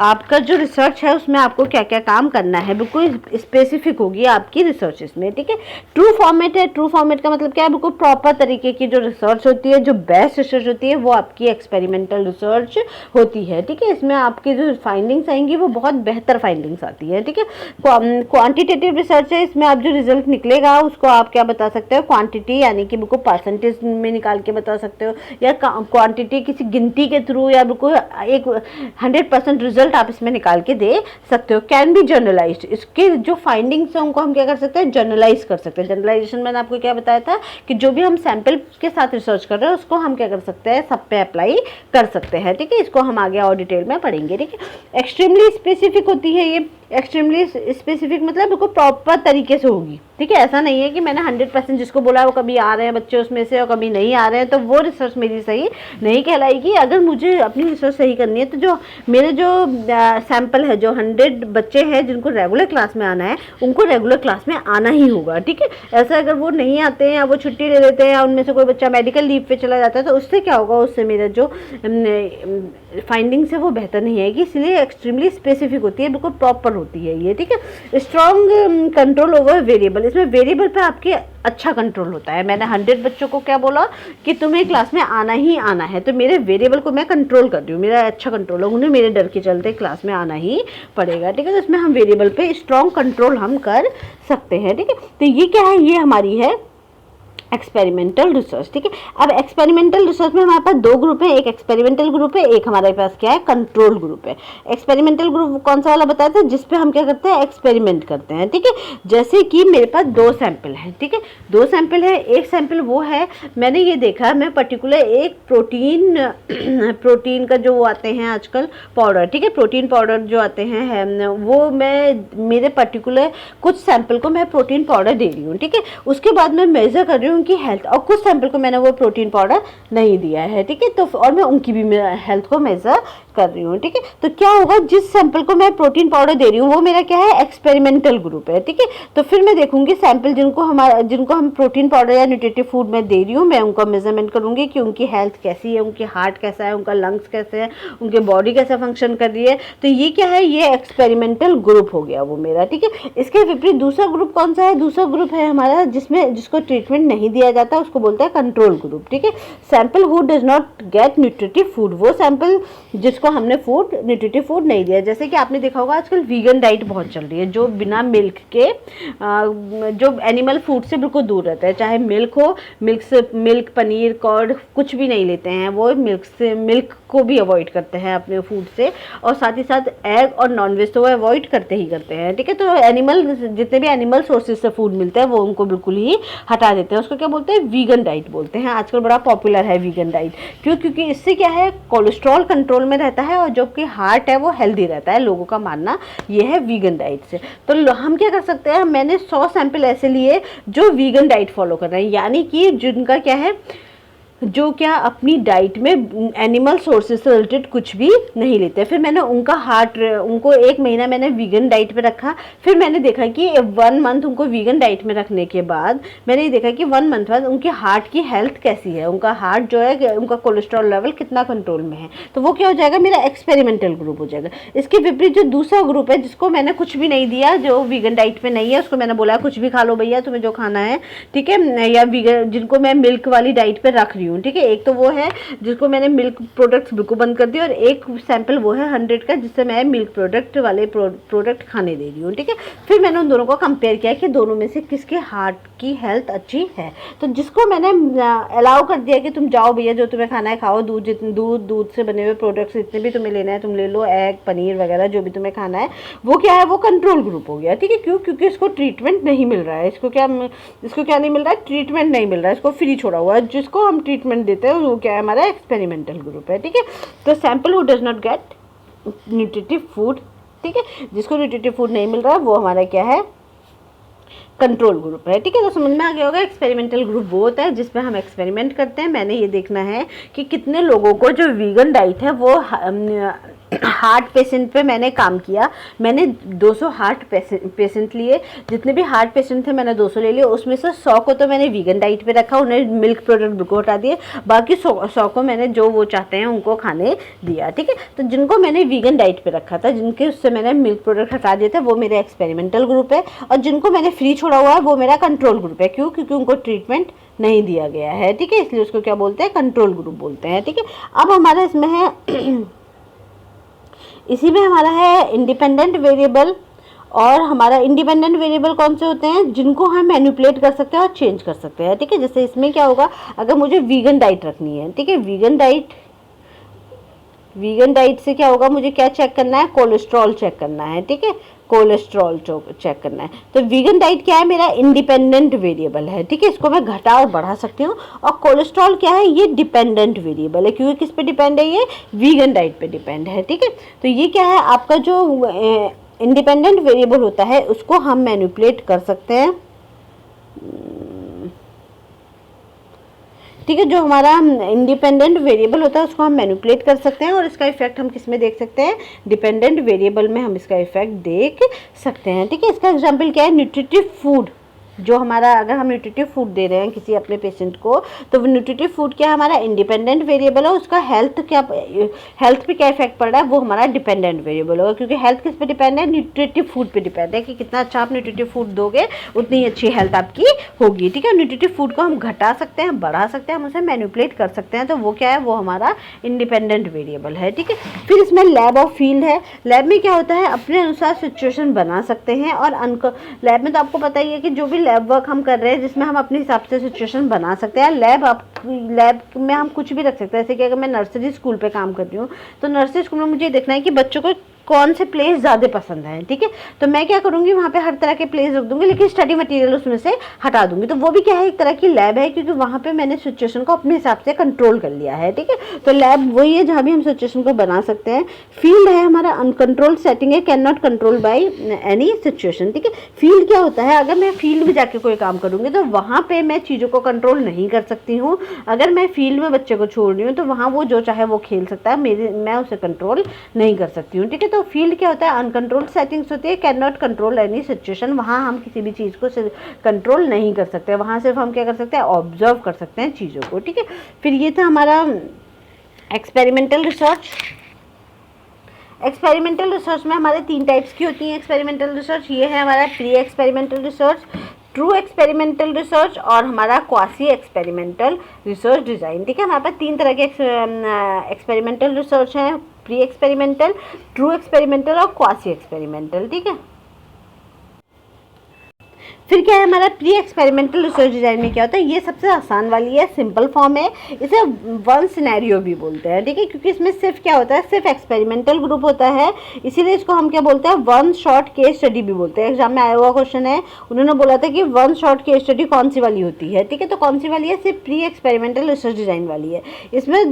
आपका जो रिसर्च है उसमें आपको क्या क्या काम करना है, बिल्कुल स्पेसिफिक होगी आपकी रिसर्च इसमें, ठीक है। ट्रू फॉर्मेट है, ट्रू फॉर्मेट का मतलब क्या है, बिल्कुल प्रॉपर तरीके की जो रिसर्च होती है, जो बेस्ट रिसर्च होती है वो आपकी एक्सपेरिमेंटल रिसर्च होती है, ठीक है। इसमें आपकी जो फाइंडिंग्स आएंगी वो बहुत बेहतर फाइंडिंग्स आती है, ठीक है। क्वान्टिटेटिव रिसर्च है, इसमें आप जो रिजल्ट निकलेगा उसको आप क्या बता सकते हो, क्वांटिटी यानी कि बिल्कुल परसेंटेज में निकाल के बता सकते हो, या क्वांटिटी किसी गिनती के थ्रू, या बिल्कुल एक 100% रिजल्ट आप इसमें निकाल के दे सकते हो। कैन बी जर्नलाइज्ड, इसके जो फाइंडिंग्स हैं उनको हम क्या कर सकते हैं, जर्नलाइज कर सकते हैं। जर्नलाइजेशन मैंने आपको क्या बताया था कि जो भी हम सैंपल के साथ रिसर्च कर रहे हैं उसको हम क्या कर सकते हैं, सब पे अप्लाई कर सकते हैं, ठीक है। इसको हम आगे और डिटेल में पढ़ेंगे, ठीक है। एक्सट्रीमली स्पेसिफिक होती है ये, एक्सट्रीमली स्पेसिफिक मतलब बिल्कुल प्रॉपर तरीके से होगी, ठीक है। ऐसा नहीं है कि मैंने 100% जिसको बोला है वो कभी आ रहे हैं बच्चे उसमें से और कभी नहीं आ रहे हैं, तो वो रिसर्च मेरी सही नहीं कहलाएगी। अगर मुझे अपनी रिसर्च सही करनी है तो जो मेरे जो सैंपल है, जो 100 बच्चे हैं जिनको रेगुलर क्लास में आना है उनको रेगुलर क्लास में आना ही होगा, ठीक है। ऐसा अगर वो नहीं आते हैं या वो छुट्टी ले लेते हैं या उनमें से कोई बच्चा मेडिकल लीव पे चला जाता है तो उससे क्या होगा, उससे मेरा जो फाइंडिंग्स है वो बेहतर नहीं आएगी। इसलिए एक्सट्रीमली स्पेसिफिक होती है, बिल्कुल प्रॉपर होती है ये, ठीक है। स्ट्रॉन्ग कंट्रोल ओवर वेरिएबल, इसमें वेरिएबल पे आपके अच्छा कंट्रोल होता है। मैंने 100 बच्चों को क्या बोला कि तुम्हें क्लास में आना ही आना है, तो मेरे वेरिएबल को मैं कंट्रोल कर रही हूँ, मेरा अच्छा कंट्रोल है, उन्हें मेरे डर के चलते क्लास में आना ही पड़ेगा, ठीक है। तो इसमें हम वेरिएबल पे स्ट्रॉन्ग कंट्रोल हम कर सकते हैं, ठीक है। तो ये क्या है, ये हमारी है एक्सपेरिमेंटल रिसर्च, ठीक है। अब एक्सपेरिमेंटल रिसर्च में हमारे पास दो ग्रुप है, एक एक्सपेरिमेंटल ग्रुप है, एक हमारे पास क्या है, कंट्रोल ग्रुप है। एक्सपेरिमेंटल ग्रुप कौन सा वाला बताया था, जिसपे हम क्या करते हैं, एक्सपेरिमेंट करते हैं, ठीक है। जैसे कि मेरे पास 2 सैंपल हैं, ठीक है, 2 सैंपल है। एक सैंपल वो है, मैंने ये देखा मैं पर्टिकुलर एक प्रोटीन का जो वो आते हैं आजकल पाउडर, ठीक है, प्रोटीन पाउडर जो आते हैं वो मैं मेरे पर्टिकुलर कुछ सैंपल को मैं प्रोटीन पाउडर दे रही हूँ, ठीक है। उसके बाद मैं मेजर कर रही हूँ उनकी हेल्थ, और कुछ सैंपल को मैंने वो प्रोटीन पाउडर नहीं दिया है, ठीक है। तो और मैं उनकी भी हेल्थ को मेजर कर रही हूँ, ठीक है। तो क्या होगा, जिस सैंपल को मैं प्रोटीन पाउडर दे रही हूँ वो मेरा क्या है, एक्सपेरिमेंटल ग्रुप है, ठीक है। तो फिर मैं देखूंगी सैंपल जिनको हम प्रोटीन पाउडर या न्यूट्रिटिव फूड में दे रही हूँ, मैं उनका मेजरमेंट करूंगी कि उनकी हेल्थ कैसी है, उनकी हार्ट कैसा है, उनका लंग्स कैसे है, उनके बॉडी कैसा फंक्शन कर रही है। तो ये क्या है, ये एक्सपेरिमेंटल ग्रुप हो गया वो मेरा, ठीक है। इसके विपरीत दूसरा ग्रुप कौन सा है, दूसरा ग्रुप है हमारा जिसको ट्रीटमेंट नहीं दिया जाता, उसको बोलते हैं कंट्रोल ग्रुप, ठीक है। Sample who does not gate nutritive food, वो सैंपल जिसको हमने न्यूट्रिटिव फूड नहीं दिया। जैसे कि आपने देखा होगा आजकल वीगन डाइट बहुत चल रही है, जो बिना मिल्क के जो एनिमल फूड से बिल्कुल दूर रहता है, चाहे मिल्क हो, मिल्क पनीर कर्ड कुछ भी नहीं लेते हैं, वो मिल्क को भी अवॉइड करते हैं अपने फूड से, और साथ ही साथ एग और नॉनवेज तो वो अवॉइड करते ही करते हैं, ठीक है। तो जितने भी एनिमल सोर्सेज से फूड मिलते हैं वो उनको बिल्कुल ही हटा देते हैं, उसको क्या बोलते हैं, वीगन डाइट बोलते हैं। आजकल बड़ा पॉपुलर है वीगन डाइट, क्योंकि इससे क्या है, कोलेस्ट्रॉल कंट्रोल में रहता है और जो कि हार्ट है वो हेल्दी रहता है, लोगों का मानना ये है वीगन डाइट से। तो हम क्या कर सकते हैं, मैंने 100 सैंपल ऐसे लिए जो वीगन डाइट फॉलो कर रहे हैं, यानी कि जिनका क्या है, जो क्या अपनी डाइट में एनिमल सोर्सेज से रिलेटेड कुछ भी नहीं लेते। फिर मैंने उनको 1 महीना मैंने वीगन डाइट पे रखा। फिर मैंने देखा कि 1 मंथ उनको वीगन डाइट में रखने के बाद मैंने ये देखा कि 1 मंथ बाद उनके हार्ट की हेल्थ कैसी है, उनका हार्ट जो है, उनका कोलेस्ट्रॉल लेवल कितना कंट्रोल में है। तो वो क्या हो जाएगा, मेरा एक्सपेरिमेंटल ग्रुप हो जाएगा। इसके विपरीत जो दूसरा ग्रुप है, जिसको मैंने कुछ भी नहीं दिया, जो वीगन डाइट पे नहीं है, उसको मैंने बोला कुछ भी खा लो भैया, तुम्हें जो खाना है, ठीक है, या जिनको मैं मिल्क वाली डाइट पे रख रही हूँ, ठीक है। एक तो वो है जिसको मैंने मिल्क प्रोडक्ट्स बिल्कुल बंद कर दिया, और एक सैंपल वो है 100 का जिससे मैं मिल्क प्रोडक्ट वाले प्रोडक्ट खाने दे रही हूँ, ठीक है। फिर मैंने उन दोनों को कंपेयर किया कि दोनों में से किसके हार्ट आपकी हेल्थ अच्छी है। तो जिसको मैंने अलाउ कर दिया कि तुम जाओ भैया, जो तुम्हें खाना है खाओ, दूध से बने हुए प्रोडक्ट्स जितने भी तुम्हें लेना है तुम ले लो, एग पनीर वगैरह जो भी तुम्हें खाना है, वो क्या है, वो कंट्रोल ग्रुप हो गया। ठीक है, क्यों? क्योंकि इसको ट्रीटमेंट नहीं मिल रहा है। इसको क्या नहीं मिल रहा है? ट्रीटमेंट नहीं मिल रहा है, इसको फ्री छोड़ा हुआ है। जिसको हम ट्रीटमेंट देते हैं वो क्या है, हमारा एक्सपेरिमेंटल ग्रुप है। ठीक है, तो sample who does not gate nutritive food, ठीक है, जिसको न्यूट्रिटिव फूड नहीं मिल रहा है वो हमारा क्या है, कंट्रोल ग्रुप है। ठीक है, तो समझ में आ गया होगा। एक्सपेरिमेंटल ग्रुप वो होता है जिसमें हम एक्सपेरिमेंट करते हैं। मैंने ये देखना है कि कितने लोगों को जो वीगन डाइट है वो हार्ट पेशेंट पे मैंने काम किया। मैंने 200 हार्ट पेशेंट लिए, जितने भी हार्ट पेशेंट थे मैंने 200 ले लिए। उसमें से 100 को तो मैंने वीगन डाइट पे रखा, उन्हें मिल्क प्रोडक्ट को हटा दिए, बाकी 100 को मैंने जो वो चाहते हैं उनको खाने दिया। ठीक है, तो जिनको मैंने वीगन डाइट पे रखा था, जिनके उससे मैंने मिल्क प्रोडक्ट हटा दिए थे, वो मेरे एक्सपेरिमेंटल ग्रुप है। और जिनको मैंने फ्री छोड़ा हुआ है वो मेरा कंट्रोल ग्रुप है। क्यों? क्योंकि उनको ट्रीटमेंट नहीं दिया गया है। ठीक है, इसलिए उसको क्या बोलते हैं, कंट्रोल ग्रुप बोलते हैं। ठीक है, अब हमारा इसमें है इसी में हमारा है इंडिपेंडेंट वेरिएबल। और हमारा इंडिपेंडेंट वेरिएबल कौन से होते हैं, जिनको हम मैनिपुलेट कर सकते हैं और चेंज कर सकते हैं। ठीक है, जैसे इसमें क्या होगा, अगर मुझे वीगन डाइट रखनी है, ठीक है, वीगन डाइट से क्या होगा, मुझे क्या चेक करना है, कोलेस्ट्रॉल चेक करना है। ठीक है, कोलेस्ट्रॉल चेक करना है। तो वीगन डाइट क्या है, मेरा इंडिपेंडेंट वेरिएबल है। ठीक है, इसको मैं घटा और बढ़ा सकती हूँ। और कोलेस्ट्रॉल क्या है, ये डिपेंडेंट वेरिएबल है। क्योंकि किस पे डिपेंड है, ये वीगन डाइट पे डिपेंड है। ठीक है, तो ये क्या है, आपका जो इंडिपेंडेंट वेरिएबल होता है उसको हम मैनिपुलेट कर सकते हैं। ठीक है, जो हमारा इंडिपेंडेंट वेरिएबल होता है उसको हम मैनिपुलेट कर सकते हैं। और इसका इफेक्ट हम किस में देख सकते हैं, डिपेंडेंट वेरिएबल में हम इसका इफेक्ट देख सकते हैं। ठीक है, इसका एग्जांपल क्या है, न्यूट्रिटिव फूड। जो हमारा, अगर हम न्यूट्रिटिव फूड दे रहे हैं किसी अपने पेशेंट को, तो वो न्यूट्रिटिव फूड क्या है, हमारा इंडिपेंडेंट वेरिएबल है। उसका हेल्थ पे क्या इफेक्ट पड़ रहा है, वो हमारा डिपेंडेंट वेरिएबल होगा। क्योंकि हेल्थ किस पे डिपेंड है, न्यूट्रिटिव फूड पे डिपेंड है कि कितना अच्छा आप न्यूट्रिटिव फूड दोगे उतनी अच्छी हेल्थ आपकी होगी। ठीक है, न्यूट्रिटिव फूड को हम घटा सकते हैं, बढ़ा सकते हैं, हम उसे मैनिपुलेट कर सकते हैं। तो वो क्या है, वो हमारा इंडिपेंडेंट वेरिएबल है। ठीक है, फिर इसमें लैब और फील्ड है। लैब में क्या होता है, अपने अनुसार सिचुएशन बना सकते हैं। और लैब में तो आपको पता ही है कि जो भी लैब वर्क हम कर रहे हैं, जिसमें हम अपने हिसाब से सिचुएशन बना सकते हैं। लैब में हम कुछ भी रख सकते हैं। जैसे कि अगर मैं नर्सरी स्कूल पे काम कर रही हूँ, तो नर्सरी स्कूल में मुझे देखना है कि बच्चों को कौन से प्लेस ज़्यादा पसंद है। ठीक है, तो मैं क्या करूँगी, वहाँ पे हर तरह के प्लेस रख दूँगी, लेकिन स्टडी मटेरियल उसमें से हटा दूँगी। तो वो भी क्या है, एक तरह की लैब है, क्योंकि वहाँ पे मैंने सिचुएशन को अपने हिसाब से कंट्रोल कर लिया है। ठीक है, तो लैब वही है जहाँ भी हम सिचुएशन को बना सकते हैं। फील्ड है हमारा अनकंट्रोल्ड सेटिंग है, can not control by any situation. ठीक है, फील्ड क्या होता है, अगर मैं फील्ड में जाके कोई काम करूँगी तो वहाँ पर मैं चीज़ों को कंट्रोल नहीं कर सकती हूँ। अगर मैं फील्ड में बच्चे को छोड़ रही हूँ तो वहाँ वो जो चाहे वो खेल सकता है, मैं उसे कंट्रोल नहीं कर सकती हूँ। ठीक है, तो फील्ड क्या होता है, अनकंट्रोल्ड सेटिंग्स होती है, can not control any situation. वहाँ हम किसी भी चीज़ को कंट्रोल नहीं कर सकते, वहाँ सिर्फ हम क्या कर सकते हैं, ऑब्जर्व कर सकते हैं चीज़ों को। ठीक है, फिर ये था हमारा एक्सपेरिमेंटल रिसर्च। एक्सपेरिमेंटल रिसर्च में हमारे 3 टाइप्स की होती हैं एक्सपेरिमेंटल रिसर्च। ये है हमारा pre experimental research, true experimental research और हमारा क्वासी एक्सपेरिमेंटल रिसर्च डिज़ाइन। ठीक है, हमारे पास 3 तरह के एक्सपेरिमेंटल रिसर्च हैं, प्री एक्सपेरिमेंटल, ट्रू एक्सपेरिमेंटल और क्वासी एक्सपेरिमेंटल। ठीक है, फिर क्या है हमारा प्री एक्सपेरिमेंटल रिसर्च डिज़ाइन में क्या होता है, ये सबसे आसान वाली है, सिंपल फॉर्म है, इसे वन सिनेरियो भी बोलते हैं। ठीक है, क्योंकि इसमें सिर्फ क्या होता है, सिर्फ एक्सपेरिमेंटल ग्रुप होता है, इसीलिए इसको हम क्या बोलते हैं, वन शॉट केस स्टडी भी बोलते हैं। एग्जाम में आया हुआ क्वेश्चन है, उन्होंने बोला था कि वन शॉट केस स्टडी कौन सी वाली होती है। ठीक है, तो कौन सी वाली है, सिर्फ प्री एक्सपेरिमेंटल रिसर्च डिज़ाइन वाली है। इसमें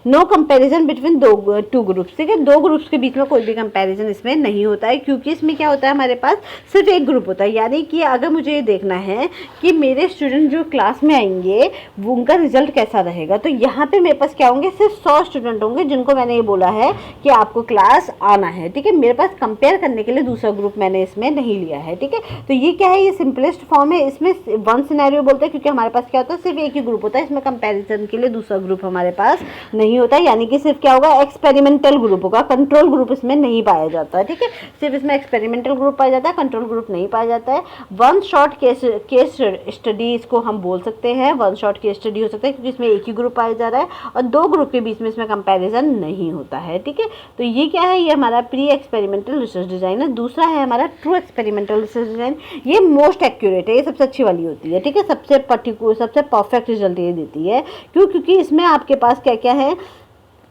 नो कंपैरिजन बिटवीन 2 ग्रुप्स। ठीक है, 2 ग्रुप्स के बीच में कोई भी कंपैरिजन इसमें नहीं होता है, क्योंकि इसमें क्या होता है, हमारे पास सिर्फ एक ग्रुप होता है। यानी कि अगर मुझे ये देखना है कि मेरे स्टूडेंट जो क्लास में आएंगे वो उनका रिजल्ट कैसा रहेगा, तो यहाँ पे मेरे पास क्या होंगे, सिर्फ 100 स्टूडेंट होंगे जिनको मैंने ये बोला है कि आपको क्लास आना है। ठीक है, मेरे पास कंपेयर करने के लिए दूसरा ग्रुप मैंने इसमें नहीं लिया है। ठीक है, तो ये क्या है, ये सिंपलेस्ट फॉर्म है। इसमें वन सिनेरियो बोलते हैं, क्योंकि हमारे पास क्या होता है, सिर्फ एक ही ग्रुप होता है, इसमें कंपेरिजन के लिए दूसरा ग्रुप हमारे पास नहीं नहीं होता, यानी कि सिर्फ क्या होगा, एक्सपेरिमेंटल ग्रुप होगा, कंट्रोल ग्रुप इसमें नहीं पाया जाता है। ठीक है, सिर्फ इसमें एक्सपेरिमेंटल ग्रुप पाया जाता है, कंट्रोल ग्रुप नहीं पाया जाता है। वन शॉट केस स्टडी इसको हम बोल सकते हैं, वन शॉट केस स्टडी हो सकता है क्योंकि इसमें एक ही ग्रुप पाया जा रहा है और दो ग्रुप के बीच में इसमें कंपैरिजन नहीं होता है। ठीक है, तो ये क्या है, ये हमारा प्री एक्सपेरिमेंटल रिसर्च डिजाइन है। दूसरा है हमारा ट्रू एक्सपेरिमेंटल रिसर्च डिजाइन, ये मोस्ट एक्यूरेट है, ये सबसे अच्छी वाली होती है। ठीक है, सबसे पर्टिकुलर, सबसे परफेक्ट रिजल्ट ये देती है। क्यों? क्योंकि इसमें आपके पास क्या क्या है,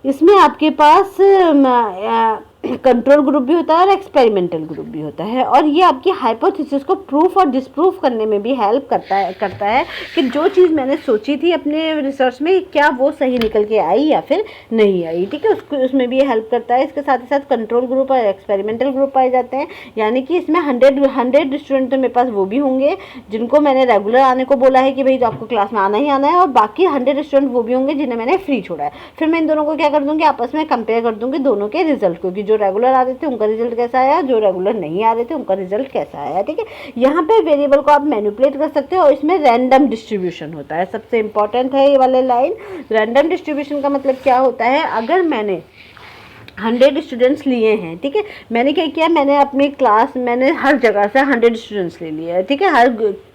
इसमें आपके पास कंट्रोल ग्रुप भी होता है और एक्सपेरिमेंटल ग्रुप भी होता है, और ये आपकी हाइपोथेसिस को प्रूफ और डिसप्रूफ करने में भी हेल्प करता है कि जो चीज़ मैंने सोची थी अपने रिसर्च में, क्या वो सही निकल के आई या फिर नहीं आई। ठीक है, उसमें भी ये हेल्प करता है। इसके साथ ही साथ कंट्रोल ग्रुप और एक्सपेरिमेंटल ग्रुप पाए जाते हैं, यानी कि इसमें 100 स्टूडेंट तो मेरे पास वो भी होंगे जिनको मैंने रेगुलर आने को बोला है कि भाई तो आपको क्लास में आना ही आना है, और बाकी 100 स्टूडेंट वो भी होंगे जिन्हें मैंने फ्री छोड़ा है। फिर मैं इन दोनों को क्या कर दूँगी, आपस में कंपेयर कर दूँगी दोनों के रिजल्ट को, कि जो रेगुलर आ रहे थे उनका रिजल्ट कैसा आया, जो रेगुलर नहीं आ रहे थे उनका रिजल्ट कैसा आया। ठीक है, यहाँ पे वेरिएबल को आप मैनिपुलेट कर सकते हो और इसमें रैंडम डिस्ट्रीब्यूशन होता है। सबसे इंपॉर्टेंट है ये वाले लाइन। रैंडम डिस्ट्रीब्यूशन का मतलब क्या होता है, अगर मैंने 100 स्टूडेंट्स लिए हैं, ठीक है, मैंने क्या किया, मैंने अपनी क्लास, मैंने हर जगह से 100 स्टूडेंट्स ले लिए, ठीक है, हर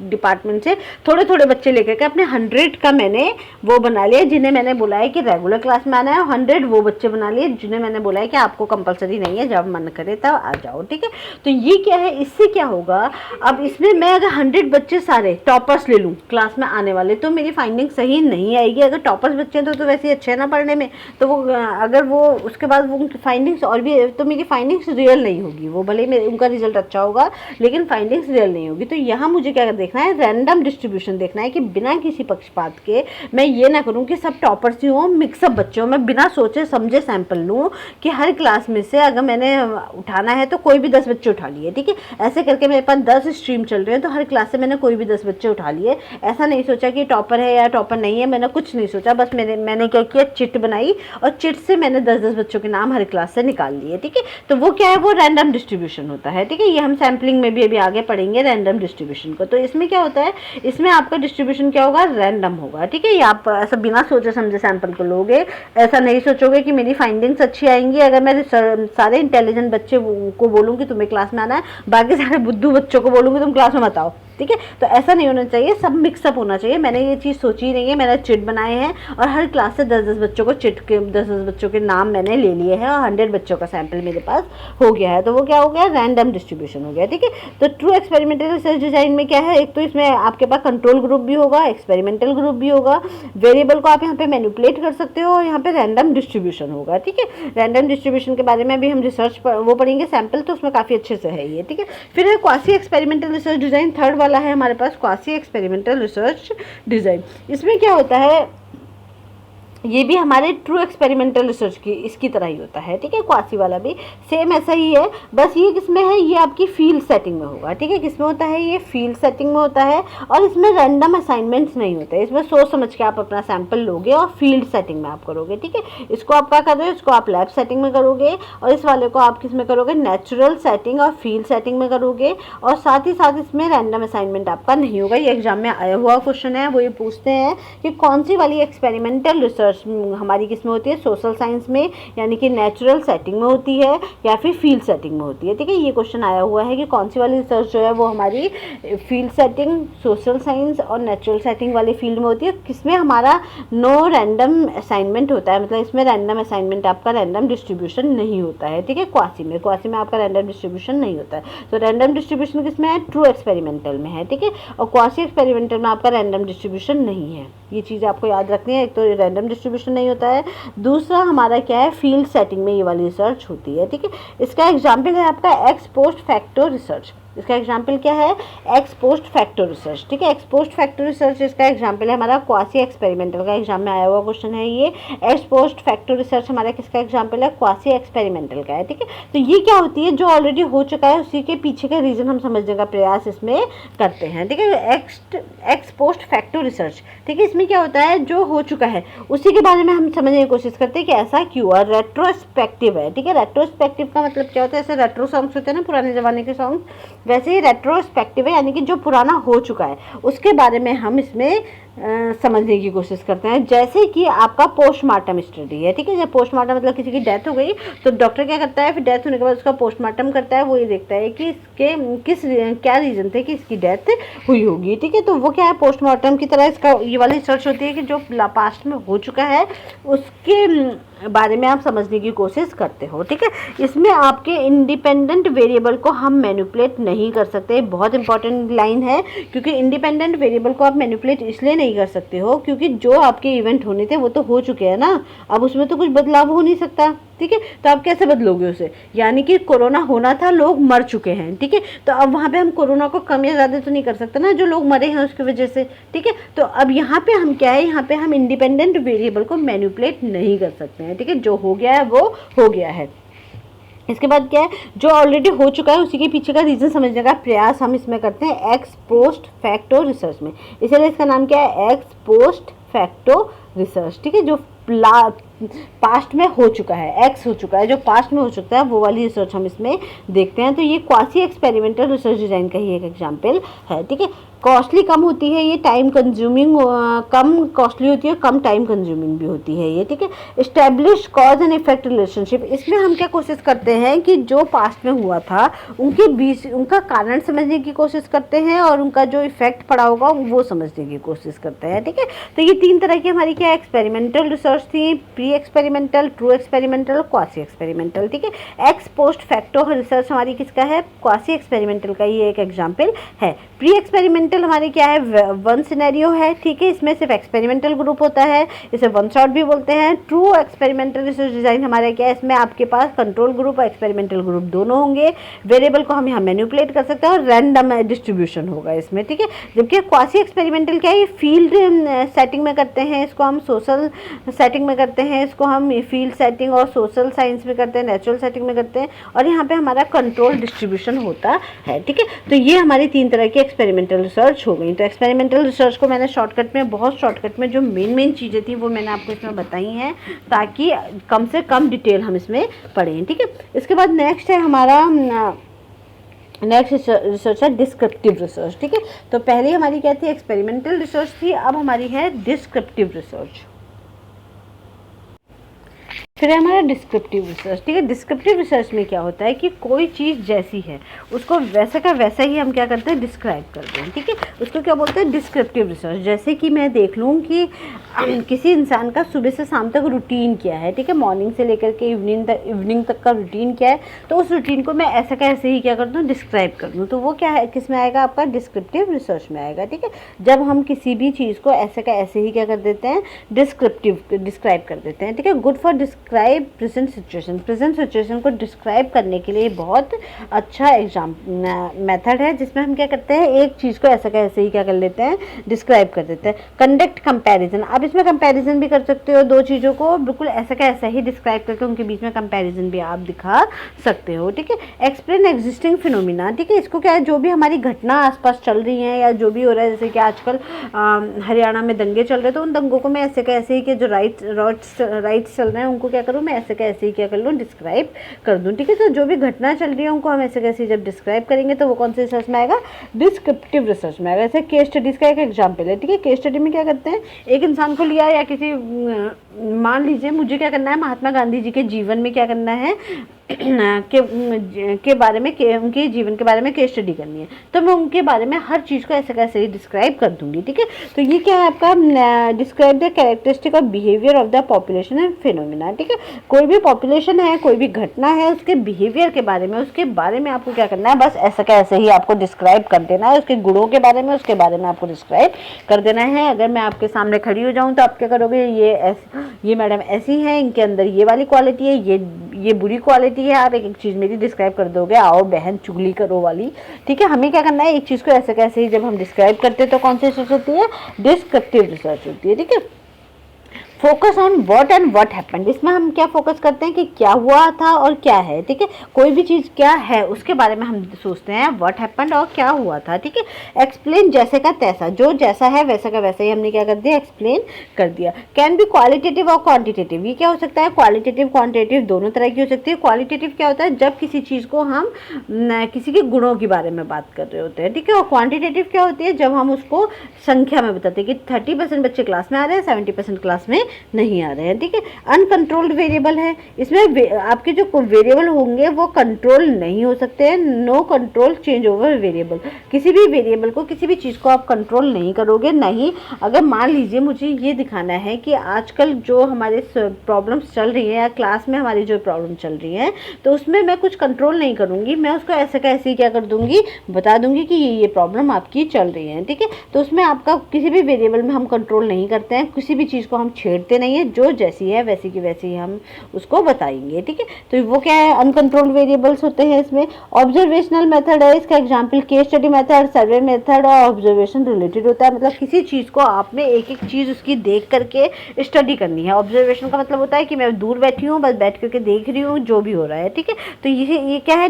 डिपार्टमेंट से थोड़े थोड़े बच्चे लेकर के अपने 100 का मैंने वो बना लिया जिन्हें मैंने बोला है कि रेगुलर क्लास में आना है, 100 वो बच्चे बना लिए जिन्हें मैंने बोला है कि आपको कंपलसरी नहीं है, जब मन करे तब आ जाओ। ठीक है, तो ये क्या है, इससे क्या होगा, अब इसमें मैं अगर 100 बच्चे सारे टॉपर्स ले लूँ क्लास में आने वाले, तो मेरी फाइंडिंग सही नहीं आएगी। अगर टॉपर्स बच्चे हैं तो वैसे ही अच्छे हैं ना पढ़ने में, तो वो अगर वो उसके बाद वो फाइंडिंग्स और भी, तो मेरी फाइंडिंग्स रियल नहीं होगी, वो भले ही उनका रिजल्ट अच्छा होगा लेकिन फाइंडिंग्स रियल नहीं होगी। तो यहाँ मुझे क्या देखना है, रैंडम डिस्ट्रीब्यूशन देखना है कि बिना किसी पक्षपात के मैं ये ना करूँ कि सब टॉपर्स ही हों, मिक्सअप बच्चे हों, मैं बिना सोचे समझे सैंपल लूँ कि हर क्लास में से अगर मैंने उठाना है तो कोई भी 10 बच्चे उठा लिए। ठीक है, ऐसे करके मेरे पास 10 स्ट्रीम चल रहे हैं, तो हर क्लास से मैंने कोई भी 10 बच्चे उठा लिए। ऐसा नहीं सोचा कि टॉपर है या टॉपर नहीं है, मैंने कुछ नहीं सोचा, बस मैंने क्या किया, चिट बनाई और चिट से मैंने 10-10 बच्चों के नाम हर क्लास से निकाल लिए। ठीक है, तो वो क्या है, वो रैंडम डिस्ट्रीब्यूशन होता है। ठीक है, ये हम सैम्पलिंग में भी अभी आगे पढ़ेंगे रैंडम डिस्ट्रीब्यूशन को। तो इसमें क्या होता है, इसमें आपका डिस्ट्रीब्यूशन क्या होगा, रैंडम होगा। ठीक है, ये आप ऐसा बिना सोचे समझे सैंपल को लोगे, ऐसा नहीं सोचोगे कि मेरी फाइंडिंग्स अच्छी आएंगी अगर मैं सारे इंटेलिजेंट बच्चे को बोलूँगी तुम्हें क्लास में आना है, बाकी सारे बुद्धू बच्चों को बोलूँगी तुम क्लास में मत आओ। ठीक है, तो ऐसा नहीं होना चाहिए, सब मिक्सअप होना चाहिए। मैंने ये चीज़ सोची ही नहीं है, मैंने चिट बनाए हैं और हर क्लास से 10-10 बच्चों को चिट के 10-10 बच्चों के नाम मैंने ले लिए हैं और 100 बच्चों का सैंपल मेरे पास हो गया है। तो वो क्या हो गया, रैंडम डिस्ट्रीब्यूशन हो गया। ठीक है, तो ट्रू एक्सपेरिमेंटल रिसर्च डिजाइन में क्या है, एक तो इसमें आपके पास कंट्रोल ग्रुप भी होगा, एक्सपेरिमेंटल ग्रुप भी होगा, वेरिएबल को आप यहाँ पे मैनिपुलेट कर सकते हो और यहाँ पे रैंडम डिस्ट्रीब्यूशन होगा। ठीक है, रैंडम डिस्ट्रीब्यूशन के बारे में भी हम रिसर्च वो पढ़ेंगे सैंपल, तो उसमें काफ़ी अच्छे से है ये। ठीक है, फिर है quasi experimental research design, third वाला है हमारे पास क्वासी एक्सपेरिमेंटल रिसर्च डिजाइन। इसमें क्या होता है, ये भी हमारे ट्रू एक्सपेरिमेंटल रिसर्च की इसकी तरह ही होता है। ठीक है, क्वासी वाला भी सेम ऐसा ही है, बस ये किसमें है, ये आपकी फील्ड सेटिंग में होगा। ठीक है, किसमें होता है, ये फील्ड सेटिंग में होता है और इसमें रैंडम असाइनमेंट्स नहीं होते, इसमें सोच समझ के आप अपना सैंपल लोगे और फील्ड सेटिंग में आप करोगे। ठीक है, इसको आप क्या कर रहे हो, इसको आप लैब सेटिंग में करोगे और इस वाले को आप किस में करोगे, नेचुरल सेटिंग और फील्ड सेटिंग में करोगे, और साथ ही साथ इसमें रैंडम असाइनमेंट आपका नहीं होगा। ये एग्जाम में आया हुआ क्वेश्चन है, वो ये पूछते हैं कि कौन सी वाली एक्सपेरिमेंटल रिसर्च हमारी किस में होती है, सोशल साइंस में, यानी कि नेचुरल सेटिंग में होती है या फिर फील्ड सेटिंग में होती है। ठीक है, ये क्वेश्चन आया हुआ है कि कौन सी वाली रिसर्च जो है वो हमारी फील्ड सेटिंग, सोशल साइंस और नेचुरल सेटिंग वाली फील्ड में होती है, किसमें हमारा नो रैंडम असाइनमेंट होता है, मतलब इसमें रैंडम असाइनमेंट आपका रैंडम डिस्ट्रीब्यूशन नहीं होता है। ठीक है, क्वासी में आपका रैंडम डिस्ट्रीब्यूशन नहीं होता है। तो रैंडम डिस्ट्रीब्यूशन किसमें है, ट्रू एक्सपेरिमेंटल में है। ठीक है, और क्वासी एक्सपेरिमेंटल में आपका रैंडम डिस्ट्रीब्यूशन नहीं है। ये चीज़ आपको याद रखनी है, एक तो रैंडम डिस्ट्रीब्यूशन नहीं होता है, दूसरा हमारा क्या है, फील्ड सेटिंग में ये वाली रिसर्च होती है। ठीक है, इसका एग्जाम्पल है आपका एक्स पोस्ट फैक्टो रिसर्च। इसका एग्जाम्पल क्या है, एक्स पोस्ट फैक्टो रिसर्च। ठीक है, एक्स पोस्ट फैक्टो रिसर्च इसका एग्जाम्पल है हमारा क्वासी एक्सपेरिमेंटल का, एग्जाम में आया हुआ क्वेश्चन है ये। एक्स पोस्ट फैक्टो रिसर्च हमारा किसका एग्जाम्पल है, क्वासी एक्सपेरिमेंटल का है। ठीक है, तो ये क्या होती है, जो ऑलरेडी हो चुका है उसी के पीछे का रीजन हम समझने का प्रयास इसमें करते हैं। ठीक है, एक्स पोस्ट फैक्टो रिसर्च, ठीक है, इसमें क्या होता है, जो हो चुका है उसी के बारे में हम समझने की कोशिश करते हैं कि ऐसा क्यों, और रेट्रोस्पेक्टिव है। ठीक है, रेट्रोस्पेक्टिव का मतलब क्या होता है, ऐसे रेट्रो सॉन्ग्स होते हैं ना पुराने ज़माने के सॉन्ग, वैसे ही रेट्रोस्पेक्टिव है, यानी कि जो पुराना हो चुका है उसके बारे में हम इसमें समझने की कोशिश करते हैं। जैसे कि आपका पोस्टमार्टम स्टडी है, ठीक है, जब पोस्टमार्टम मतलब किसी की डेथ हो गई तो डॉक्टर क्या करता है, फिर डेथ होने के बाद उसका पोस्टमार्टम करता है। वो ये देखता है कि इसके क्या रीज़न थे कि इसकी डेथ हुई होगी, ठीक है। तो वो क्या है, पोस्टमार्टम की तरह इसका ये वाली रिसर्च होती है कि जो पास्ट में हो चुका है उसके बारे में आप समझने की कोशिश करते हो, ठीक है। इसमें आपके इंडिपेंडेंट वेरिएबल को हम मैनिपुलेट नहीं कर सकते, बहुत इंपॉर्टेंट लाइन है, क्योंकि इंडिपेंडेंट वेरिएबल को आप मैनिपुलेट इसलिए नहीं कर सकते हो क्योंकि जो आपके इवेंट होने थे वो तो हो चुके हैं ना, अब उसमें तो कुछ बदलाव हो नहीं सकता, ठीक है। तो आप कैसे बदलोगे उसे, यानी कि कोरोना होना था, लोग मर चुके हैं, ठीक है, तो अब वहाँ पे हम कोरोना को कम या ज़्यादा तो नहीं कर सकते ना, जो लोग मरे हैं उसकी वजह से, ठीक है। तो अब यहाँ पे हम क्या है, यहाँ पे हम इंडिपेंडेंट वेरिएबल को मैनिपुलेट नहीं कर सकते हैं, ठीक है। जो हो गया है वो हो गया है। इसके बाद क्या है, जो ऑलरेडी हो चुका है उसी के पीछे का रीज़न समझने का प्रयास हम इसमें करते हैं एक्स पोस्ट फैक्टो रिसर्च में। इसलिए इसका नाम क्या है, एक्स पोस्ट फैक्टो रिसर्च, ठीक है। जो पास्ट में हो चुका है, एक्स हो चुका है, जो पास्ट में हो चुका है वो वाली रिसर्च हम इसमें देखते हैं। तो ये क्वासी एक्सपेरिमेंटल रिसर्च डिज़ाइन का ही एक एग्जाम्पल है, ठीक है। कॉस्टली कम होती है ये, टाइम कंज्यूमिंग कम कॉस्टली होती है, कम टाइम कंज्यूमिंग भी होती है ये, ठीक है। Establish cause and effect relationship, इसमें हम क्या कोशिश करते हैं कि जो पास्ट में हुआ था उनके बीच उनका कारण समझने की कोशिश करते हैं और उनका जो इफेक्ट पड़ा होगा वो समझने की कोशिश करते हैं, ठीक है। तो ये तीन तरह की हमारी क्या एक्सपेरिमेंटल रिसर्च थी, प्री एक्सपेरिमेंटल, ट्रू एक्सपेरिमेंटल और क्वासी एक्सपेरिमेंटल, ठीक है। एक्स पोस्ट फैक्टो रिसर्च हमारी किसका है, क्वासी एक्सपेरिमेंटल का ये एक एग्जाम्पल है। प्री एक्सपेरिमेंटल हमारे क्या है, वन सिनेरियो है, ठीक है, इसमें सिर्फ एक्सपेरिमेंटल ग्रुप होता है, इसे वन शॉट भी बोलते हैं। ट्रू एक्सपेरिमेंटल रिसर्च डिजाइन हमारा क्या है, इसमें आपके पास कंट्रोल ग्रुप और एक्सपेरिमेंटल ग्रुप दोनों होंगे, वेरिएबल को हम यहाँ मैनिपुलेट कर सकते हैं और रैंडम डिस्ट्रीब्यूशन होगा इसमें, ठीक है। जबकि क्वासी एक्सपेरिमेंटल क्या है, फील्ड सेटिंग में करते हैं, इसको हम सोशल सेटिंग में करते हैं, इसको हम फील्ड सेटिंग और सोशल साइंस में करते हैं, नेचुरल सेटिंग में करते हैं, और यहाँ पे हमारा कंट्रोल डिस्ट्रीब्यूशन होता है, ठीक है। तो ये हमारी तीन तरह की एक्सपेरिमेंटल रिसर्च हो गई। तो एक्सपेरिमेंटल रिसर्च को मैंने शॉर्टकट में, बहुत शॉर्टकट में जो मेन चीज़ें थी वो मैंने आपको इसमें बताई हैं ताकि कम से कम डिटेल हम इसमें पढ़ें, ठीक है। इसके बाद नेक्स्ट है हमारा नेक्स्ट रिसर्च है डिस्क्रिप्टिव रिसर्च, ठीक है। तो पहले हमारी क्या थी, एक्सपेरिमेंटल रिसर्च थी, अब हमारी है डिस्क्रिप्टिव रिसर्च। फिर है हमारा डिस्क्रिप्टिव रिसर्च, ठीक है। डिस्क्रिप्टिव रिसर्च में क्या होता है कि कोई चीज़ जैसी है उसको वैसा का वैसा ही हम क्या करते हैं, डिस्क्राइब करते हैं, ठीक है। उसको क्या बोलते हैं, डिस्क्रिप्टिव रिसर्च। जैसे कि मैं देख लूँ कि किसी इंसान का सुबह से शाम तक रूटीन क्या है, ठीक है, मॉर्निंग से लेकर के इवनिंग तक का रूटीन क्या है, तो उस रूटीन को मैं ऐसा का ऐसे ही क्या कर दूँ, डिस्क्राइब कर दूँ। तो वो क्या है, किस में आएगा, आपका डिस्क्रिप्टिव रिसर्च में आएगा, ठीक है। जब हम किसी भी चीज़ को ऐसे का ऐसे ही क्या कर देते हैं, डिस्क्राइब कर देते हैं, ठीक है। Good for describe present situation, present situation को डिस्क्राइब करने के लिए बहुत अच्छा एग्जाम मेथड है, जिसमें हम क्या करते हैं, एक चीज़ को ऐसा का ऐसे ही क्या कर लेते हैं, डिस्क्राइब कर देते हैं। कंडक्ट कंपैरिजन, आप इसमें कंपैरिजन भी कर सकते हो, दो चीज़ों को बिल्कुल ऐसा का ऐसा ही डिस्क्राइब करके उनके बीच में कंपैरिजन भी आप दिखा सकते हो, ठीक है। एक्सप्लेन एग्जिस्टिंग फिनोमिना, ठीक है, इसको क्या है, जो भी हमारी घटना आसपास चल रही है या जो भी हो रहा है, जैसे कि आजकल हरियाणा में दंगे चल रहे हैं, तो उन दंगों को मैं ऐसे का ऐसे ही कि जो राइट्स चल रहे हैं उनको क्या करूँ, मैं ऐसे का ऐसे ही क्या कर लूँ, डिस्क्राइब कर दूँ, ठीक है। तो जो भी घटना चल रही है उनको हम ऐसे कैसे जब डिस्क्राइब करेंगे तो वो कौन से रिसर्च में आएगा, डिस्क्रिप्टिव रिसर्च में आएगा। जैसे केस स्टडीज़ का एक एग्जाम्पल है, ठीक है। केस स्टडी में क्या करते हैं, एक इंसान को लिया या किसी, मान लीजिए मुझे क्या करना है, महात्मा गांधी जी के जीवन में क्या करना है के बारे में, उनके जीवन के बारे में केस स्टडी करनी है, तो मैं उनके बारे में हर चीज़ को ऐसे कैसे ही डिस्क्राइब कर दूंगी, ठीक है। तो ये क्या है आपका, describe the characteristic of behaviour of the population and phenomena, ठीक है। कोई भी पॉपुलेशन है, कोई भी घटना है, उसके बिहेवियर के बारे में, उसके बारे में आपको क्या करना है, बस ऐसा का ऐसे ही आपको डिस्क्राइब कर देना है, उसके गुणों के बारे में, उसके बारे में आपको डिस्क्राइब कर देना है। अगर मैं आपके सामने खड़ी हो जाऊँ तो आप क्या करोगे, ये मैडम ऐसी हैं, इनके अंदर ये वाली क्वालिटी है, ये बुरी क्वालिटी है, आप एक चीज़ मेरी डिस्क्राइब कर दोगे, आओ बहन चुगली करो वाली, ठीक है। हमें क्या करना है, एक चीज़ को ऐसे कैसे ही जब हम डिस्क्राइब करते हैं तो कौन सी रिसर्च होती है, डिस्क्रिप्टिव रिसर्च होती है, ठीक है। Focus on what and what happened, इसमें हम क्या फोकस करते हैं कि क्या हुआ था और क्या है, ठीक है। कोई भी चीज़ क्या है उसके बारे में हम सोचते हैं, व्हाट हैपेंड और क्या हुआ था, ठीक है। एक्सप्लेन जैसे का तैसा, जो जैसा है वैसा का वैसा ही हमने क्या कर दिया, एक्सप्लेन कर दिया। कैन बी क्वालिटेटिव और क्वांटिटेटिव, ये क्या हो सकता है, क्वालिटेटिव क्वांटिटेटिव दोनों तरह की हो सकती है। क्वालिटेटिव क्या होता है, जब किसी चीज़ को हम किसी के गुणों के बारे में बात कर रहे होते हैं, ठीक है। और क्वांटिटेटिव क्या होती है, जब हम उसको संख्या में बताते हैं कि 30% बच्चे क्लास में आ रहे हैं, 70% क्लास में नहीं आ रहे हैं, ठीक है। अनकंट्रोल्ड वेरिएबल है, इसमें आपके जो वेरिएबल होंगे वो कंट्रोल नहीं हो सकते हैं। No control change over variable, किसी भी वेरिएबल को, किसी भी चीज़ को आप कंट्रोल नहीं करोगे। नहीं, अगर मान लीजिए मुझे ये दिखाना है कि आजकल जो हमारे प्रॉब्लम्स चल रही है या क्लास में हमारी जो प्रॉब्लम चल रही है, तो उसमें मैं कुछ कंट्रोल नहीं करूँगी, मैं उसको ऐसे का ऐसे ही क्या कर दूँगी, बता दूँगी कि ये प्रॉब्लम आपकी चल रही है, ठीक है। तो उसमें आपका किसी भी वेरिएबल में हम कंट्रोल नहीं करते हैं, किसी भी चीज़ को हम छेड़ते नहीं है, जो जैसी है वैसी की वैसी ही हम उसको बताएंगे, ठीक है। तो वो क्या है, अनकंट्रोल्ड वेरिएबल्स होते हैं इसमें। ऑब्जर्वेशनल मेथड है, इसका example case study method, survey method और ऑब्जर्वेशन रिलेटेड होता है। मतलब किसी चीज़ को आपने एक एक चीज़ उसकी देख करके स्टडी करनी है। ऑब्जर्वेशन का मतलब होता है कि मैं दूर बैठी हूँ, बस बैठ करके देख रही हूँ जो भी हो रहा है, ठीक है। तो ये क्या है,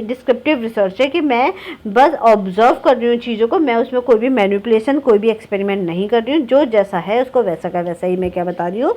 डिस्क्रिप्टिव रिसर्च है कि मैं बस ऑब्जर्व कर रही हूँ चीज़ों को, मैं उसमें कोई भी मैनिपुलेशन, कोई भी एक्सपेरिमेंट नहीं कर रही हूँ, जो जैसा है उसको वैसा का वैसा ही मैं क्या बता रही हूँ,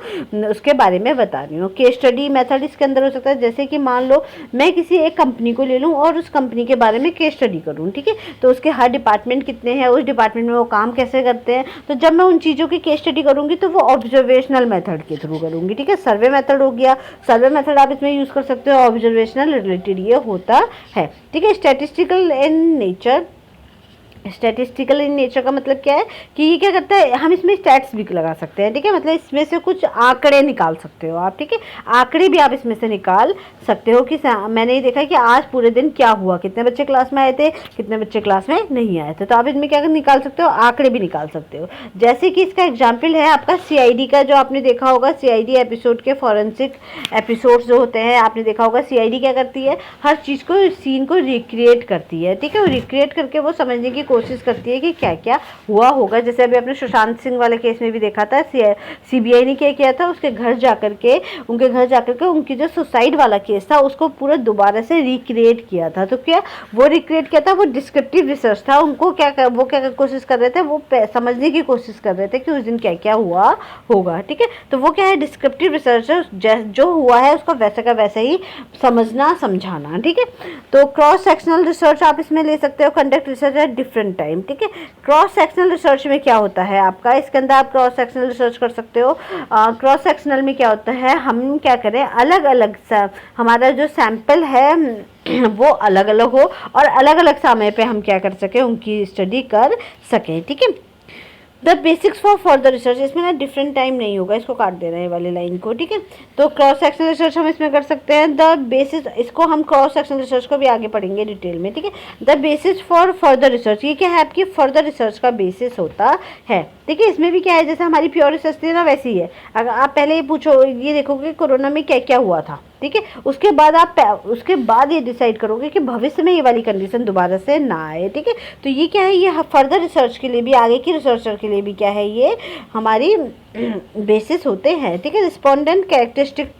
उसके बारे में बता रही हूँ। केस स्टडी मेथड इसके अंदर हो सकता है, जैसे कि मान लो मैं किसी एक कंपनी को ले लूँ और उस कंपनी के बारे में केस स्टडी करूँ, ठीक है। तो उसके हर डिपार्टमेंट कितने हैं, उस डिपार्टमेंट में वो काम कैसे करते हैं, तो जब मैं उन चीज़ों की केस स्टडी करूँगी तो वो ऑब्जर्वेशनल मेथड के थ्रू करूँगी, ठीक है। सर्वे मेथड हो गया, सर्वे मेथड आप इसमें यूज़ कर सकते हो, ऑब्जर्वेशनल रिलेटेड ये होता है, ठीक है। Statistical in nature, statistical in nature का मतलब क्या है कि ये क्या करता है, हम इसमें स्टैट्स भी लगा सकते हैं, ठीक है। मतलब इसमें से कुछ आंकड़े निकाल सकते हो आप, ठीक है। आंकड़े भी आप इसमें से निकाल सकते हो कि मैंने ये देखा कि आज पूरे दिन क्या हुआ, कितने बच्चे क्लास में आए थे, कितने बच्चे क्लास में नहीं आए थे। तो आप इसमें क्या निकाल सकते हो, आंकड़े भी निकाल सकते हो। जैसे कि इसका एग्जाम्पल है आपका CID का, जो आपने देखा होगा CID एपिसोड के फॉरेंसिक एपिसोड्स जो होते हैं, आपने देखा होगा CID क्या करती है, हर चीज़ को, सीन को रिक्रिएट करती है, ठीक है। वो रिक्रिएट करके वो समझने की कोशिश करती है कि क्या क्या हुआ होगा। जैसे अभी आपने सुशांत सिंह वाले केस में भी देखा था, CBI ने क्या किया था, उसके घर जाकर के, उनकी जो सुसाइड वाला केस था उसको पूरा दोबारा से रिक्रिएट किया था। तो क्या वो रिक्रिएट किया था, वो डिस्क्रिप्टिव रिसर्च था। उनको वो क्या कोशिश कर रहे थे, वो समझने की कोशिश कर रहे थे कि उस दिन क्या क्या हुआ होगा, ठीक है। तो वो क्या है, डिस्क्रिप्टिव रिसर्च, जो हुआ है उसको वैसे का वैसे ही समझना समझाना, ठीक है। तो क्रॉस सेक्शनल रिसर्च आप इसमें ले सकते हो, conduct research at different time, ठीक है। क्रॉस सेक्शनल रिसर्च में क्या होता है आपका, इसके अंदर आप क्रॉस सेक्शनल रिसर्च कर सकते हो। क्रॉस सेक्शनल में क्या होता है, हम क्या करें, अलग अलग हमारा जो सैंपल है वो अलग अलग हो और अलग अलग समय पे हम क्या कर सकें, उनकी स्टडी कर सकें, ठीक है। The basics for further research, इसमें ना डिफरेंट टाइम नहीं होगा, इसको काट देना है वाली लाइन को, ठीक है। तो क्रॉस सेक्शनल रिसर्च हम इसमें कर सकते हैं। द बेसिस, इसको हम क्रॉस सेक्शनल रिसर्च को भी आगे पढ़ेंगे डिटेल में, ठीक है। The basis for further research, ये क्या है, आपकी फर्दर रिसर्च का बेसिस होता है, ठीक है। इसमें भी क्या है, जैसे हमारी प्योर रिसर्च थी ना, वैसी ही है। अगर आप पहले ये पूछो, ये देखोगे कोरोना में क्या क्या हुआ था, ठीक है। उसके बाद ये डिसाइड करोगे कि भविष्य में ये वाली कंडीशन दोबारा से ना आए, ठीक है। तो ये क्या है, ये फर्दर रिसर्च के लिए भी, आगे की रिसर्चर के लिए भी क्या है, ये हमारी बेसिस होते हैं, ठीक है। रिस्पोंडेंट कैरेक्टरिस्टिक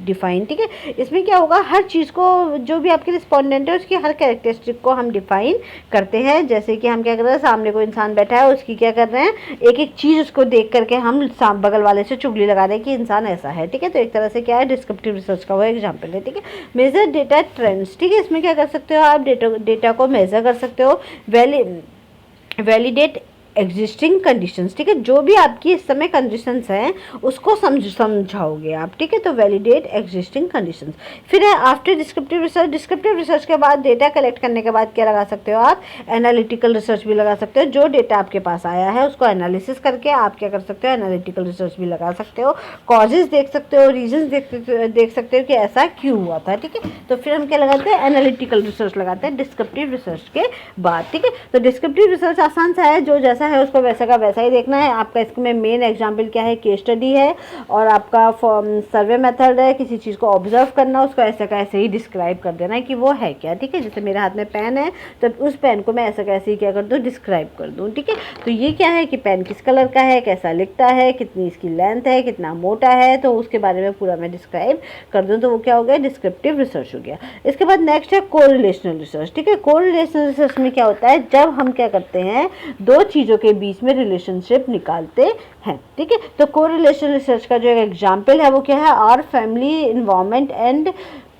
डिफाइन, ठीक है। इसमें क्या होगा, हर चीज़ को, जो भी आपके रिस्पोंडेंट है उसकी हर कैरेक्टरिस्टिक को हम डिफाइन करते हैं। जैसे कि हम क्या कर रहे हैं, सामने कोई इंसान बैठा है, उसकी क्या कर रहे हैं, एक एक चीज़ उसको देख करके हम बगल वाले से चुगली लगा रहे हैं कि इंसान ऐसा है, ठीक है। तो एक तरह से क्या है, डिस्क्रिप्टिव रिसर्च का वो एग्जाम्पल है, ठीक है। मेजर डेटा ट्रेंड्स, ठीक है। इसमें क्या कर सकते हो आप, डेटा को मेजर कर सकते हो। वैलिडेट एग्जिस्टिंग कंडीशंस, ठीक है। जो भी आपकी इस समय कंडीशंस हैं उसको समझाओगे आप, ठीक है। तो वैलिडेट एग्जिस्टिंग कंडीशंस। फिर है after descriptive research, descriptive research के बाद डेटा कलेक्ट करने के बाद क्या लगा सकते हो आप, एनालिटिकल रिसर्च भी लगा सकते हो। जो डेटा आपके पास आया है उसको एनालिसिस करके आप क्या कर सकते हो, एनालिटिकल रिसर्च भी लगा सकते हो। कॉजेज देख सकते हो, रीजंस देख सकते हो कि ऐसा क्यों हुआ था, ठीक है। तो फिर हम क्या लगाते हैं, एनालिटिकल रिसर्च लगाते हैं डिस्क्रिप्टिव रिसर्च के बाद, ठीक है। तो डिस्क्रिप्टिव रिसर्च आसान सा है, जो जैसा है उसको वैसा का वैसा ही देखना है। आपका इसमें मेन एग्जाम्पल क्या है, केस स्टडी है, और आपका सर्वे मेथड है, किसी चीज़ को ऑब्जर्व करना, उसको ऐसा का ऐसे ही डिस्क्राइब कर देना है कि वो है क्या। ठीक है, जैसे मेरे हाथ में पेन है तो उस पेन को मैं ऐसा कैसे ही क्या कर दूँ, डिस्क्राइब कर दूँ। ठीक है, तो ये क्या है कि पेन किस कलर का है, कैसा लिखता है, कितनी इसकी लेंथ है, कितना मोटा है, तो उसके बारे में पूरा मैं डिस्क्राइब कर दूँ, तो वो क्या हो गया, डिस्क्रिप्टिव रिसर्च हो गया। इसके बाद नेक्स्ट है कोरिलेशनल रिसर्च। ठीक है, कोरिलेशनल रिसर्च में क्या होता है, जब हम क्या करते हैं, दो चीज़ों के बीच में रिलेशनशिप निकालते हैं। ठीक है, तो कोरिलेशनल रिसर्च का जो एक एग्जाम्पल है वो क्या है, our family environment and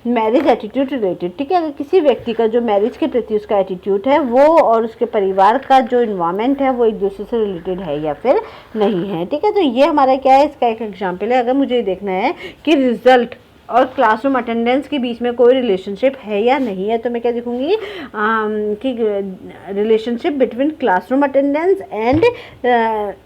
marriage attitude related. ठीक है, अगर किसी व्यक्ति का जो मैरिज के प्रति उसका एटीट्यूड है वो और उसके परिवार का जो इन्वायरमेंट है वो एक दूसरे से रिलेटेड है या फिर नहीं है। ठीक है, तो ये हमारा क्या है, इसका एक एग्जाम्पल है। अगर मुझे ये देखना है कि रिजल्ट और क्लासरूम अटेंडेंस के बीच में कोई रिलेशनशिप है या नहीं है, तो मैं क्या देखूंगी कि relationship between classroom attendance and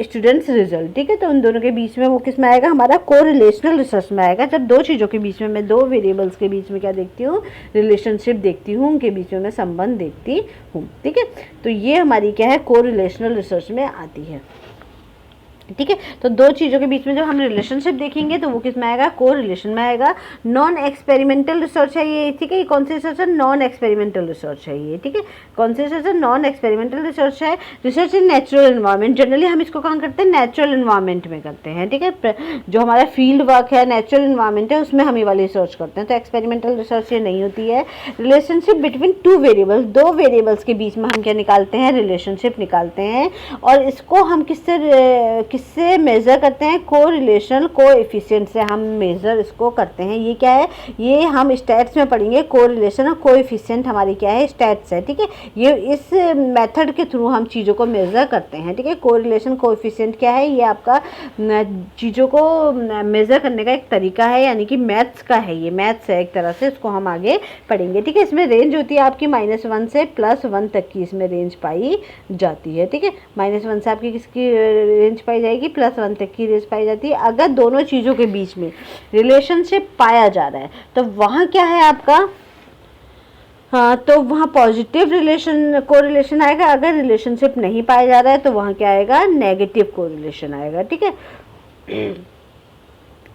students result. ठीक है, तो उन दोनों के बीच में वो किस में आएगा, हमारा कोरिलेशनल रिसर्च में आएगा। जब दो चीज़ों के बीच में, मैं दो वेरिएबल्स के बीच में क्या देखती हूँ, रिलेशनशिप देखती हूँ, उनके बीच में मैं संबंध देखती हूँ। ठीक है, तो ये हमारी क्या है, कोरिलेशनल रिसर्च में आती है। ठीक है, तो दो चीज़ों के बीच में जब हम रिलेशनशिप देखेंगे तो वो किस में आएगा, को रिलेशन में आएगा। नॉन एक्सपेरिमेंटल रिसर्च है ये। ठीक है, ये कौन सी रिसर्च है, नॉन एक्सपेरिमेंटल रिसर्च है ये। ठीक है, कौन सी रिसर्च है, नॉन एक्सपेरिमेंटल रिसर्च है। Research in natural environment, generally हम इसको कहाँ करते हैं, नेचुरल इन्वायरमेंट में करते हैं। ठीक है, जो हमारा फील्ड वर्क है, नेचुरल इन्वायरमेंट है, उसमें हम ये वाली रिसर्च करते हैं। तो एक्सपेरिमेंटल रिसर्च ये नहीं होती है। रिलेशनशिप बिटवीन टू वेरिएबल्स, दो वेरिएबल्स के बीच में हम क्या निकालते हैं, रिलेशनशिप निकालते हैं, और इसको हम किससे मेज़र करते हैं, कोरिलेशन कोएफिशिएंट से हम मेज़र इसको करते हैं। ये क्या है, ये हम स्टैट्स में पढ़ेंगे। कोरिलेशन और कोएफिशिएंट हमारी क्या है, स्टैट्स है। ठीक है, ये इस मेथड के थ्रू हम चीज़ों को मेज़र करते हैं। ठीक है, कोरिलेशन कोएफिशिएंट क्या है, ये आपका चीज़ों को मेज़र करने का एक तरीका है, यानी कि मैथ्स का है, ये मैथ्स है एक तरह से, इसको हम आगे पढ़ेंगे। ठीक है, इसमें रेंज होती है आपकी -1 से +1 तक की इसमें रेंज पाई जाती है। ठीक है, -1 से आपकी किसकी रेंज पाई जाएगी, +1 तक की रेंज पाई जाती है। अगर दोनों चीज़ों के बीच में रिलेशनशिप पाया जा रहा है तो वहाँ क्या है आपका, हाँ, तो वहाँ पॉजिटिव रिलेशन कोरिलेशन आएगा। अगर रिलेशनशिप नहीं पाया जा रहा है तो वहाँ क्या आएगा, नेगेटिव कोरिलेशन आएगा। ठीक है,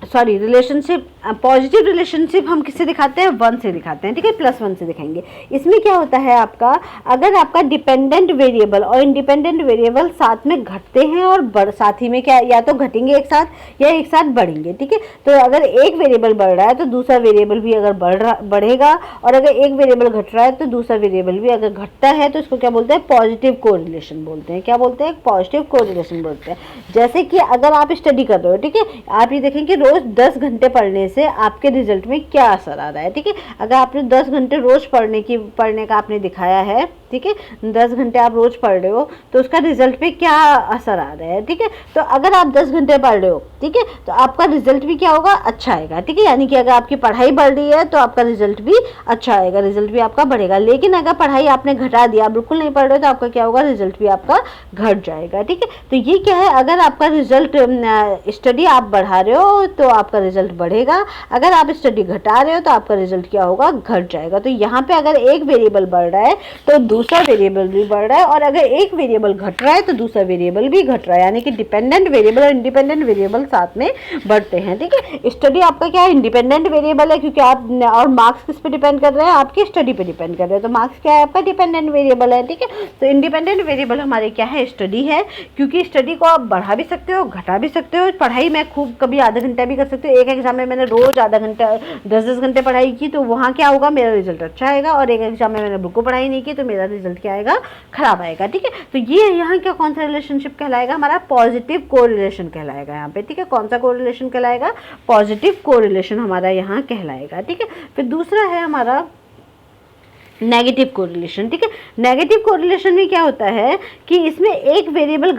सॉरी, रिलेशनशिप, पॉजिटिव रिलेशनशिप हम किससे दिखाते हैं, 1 से दिखाते हैं। ठीक है, +1 से दिखाएंगे। इसमें क्या होता है आपका, अगर आपका डिपेंडेंट वेरिएबल और इंडिपेंडेंट वेरिएबल साथ में घटते हैं और साथ ही में क्या, या तो घटेंगे एक साथ या एक साथ बढ़ेंगे। ठीक है, तो अगर एक वेरिएबल बढ़ रहा है तो दूसरा वेरिएबल भी अगर बढ़ेगा, और अगर एक वेरिएबल घट रहा है तो दूसरा वेरिएबल भी अगर घटता है, तो इसको क्या बोलते हैं, पॉजिटिव कोरिलेशन बोलते हैं। क्या बोलते हैं, पॉजिटिव कोरिलेशन बोलते हैं। जैसे कि अगर आप स्टडी कर रहे हो, ठीक है, आप ये देखें कि रोज 10 घंटे पढ़ने से आपके रिजल्ट में क्या असर आ रहा है। ठीक है, अगर आपने 10 घंटे रोज पढ़ने का आपने दिखाया है, ठीक है, 10 घंटे आप रोज पढ़ रहे हो, तो उसका रिजल्ट पे क्या असर आ रहा है। ठीक है, तो अगर आप 10 घंटे पढ़ रहे हो, ठीक है, तो आपका रिजल्ट भी क्या होगा, अच्छा आएगा। ठीक है, यानी कि अगर आपकी पढ़ाई बढ़ रही है तो आपका रिजल्ट भी अच्छा आएगा, रिजल्ट भी आपका बढ़ेगा। लेकिन अगर पढ़ाई आपने घटा दिया, बिल्कुल नहीं पढ़ रहे हो, तो आपका क्या होगा, रिजल्ट भी आपका घट जाएगा। ठीक है, तो ये क्या है, अगर आपका रिजल्ट, स्टडी आप बढ़ा रहे हो तो आपका रिजल्ट बढ़ेगा, अगर आप स्टडी घटा रहे हो तो आपका रिजल्ट क्या होगा, घट जाएगा। तो यहाँ पे अगर एक वेरिएबल बढ़ रहा है तो दूसरा वेरिएबल भी बढ़ रहा है, और अगर एक वेरिएबल घट रहा है तो दूसरा वेरिएबल भी घट रहा है, यानी कि डिपेंडेंट वेरिएबल और इंडिपेंडेंट वेरिएबल साथ में बढ़ते हैं। ठीक है, स्टडी आपका क्या है, इंडिपेंडेंट वेरिएबल है, क्योंकि आप, और मार्क्स किस पे डिपेंड कर रहे हैं, आपकी स्टडी पे डिपेंड कर रहे हैं, तो मार्क्स क्या है, आपका डिपेंडेंट वेरिएबल है। ठीक है, तो इंडिपेंडेंट वेरिएबल हमारे क्या है, स्टडी है, क्योंकि स्टडी को आप बढ़ा भी सकते हो, घटा भी सकते हो। पढ़ाई मैं खूब कभी आधा घंटा भी कर सकते हो। एक एग्जाम में मैंने रोज आधा घंटा 10-10 घंटे पढ़ाई की, तो वहाँ क्या होगा, मेरा रिजल्ट अच्छा आएगा, और एक एग्जाम में मैंने बिल्कुल पढ़ाई नहीं की तो मेरा रिजल्ट क्या आएगा, खराब आएगा। ठीक है, तो ये यहाँ क्या, कौन सा रिलेशनशिप कहलाएगा, हमारा पॉजिटिव कोरिलेशन कहलाएगा यहाँ पे। ठीक है, कौन सा कोरिलेशन कहलाएगा, पॉजिटिव कोरिलेशन हमारा यहाँ कहलाएगा। ठीक है, फिर दूसरा है हमारा नेगेटिव कोरिलेशन। ठीक है, नेगेटिव कोरिलेशन में क्या होता है कि इसमें एक वेरिएबल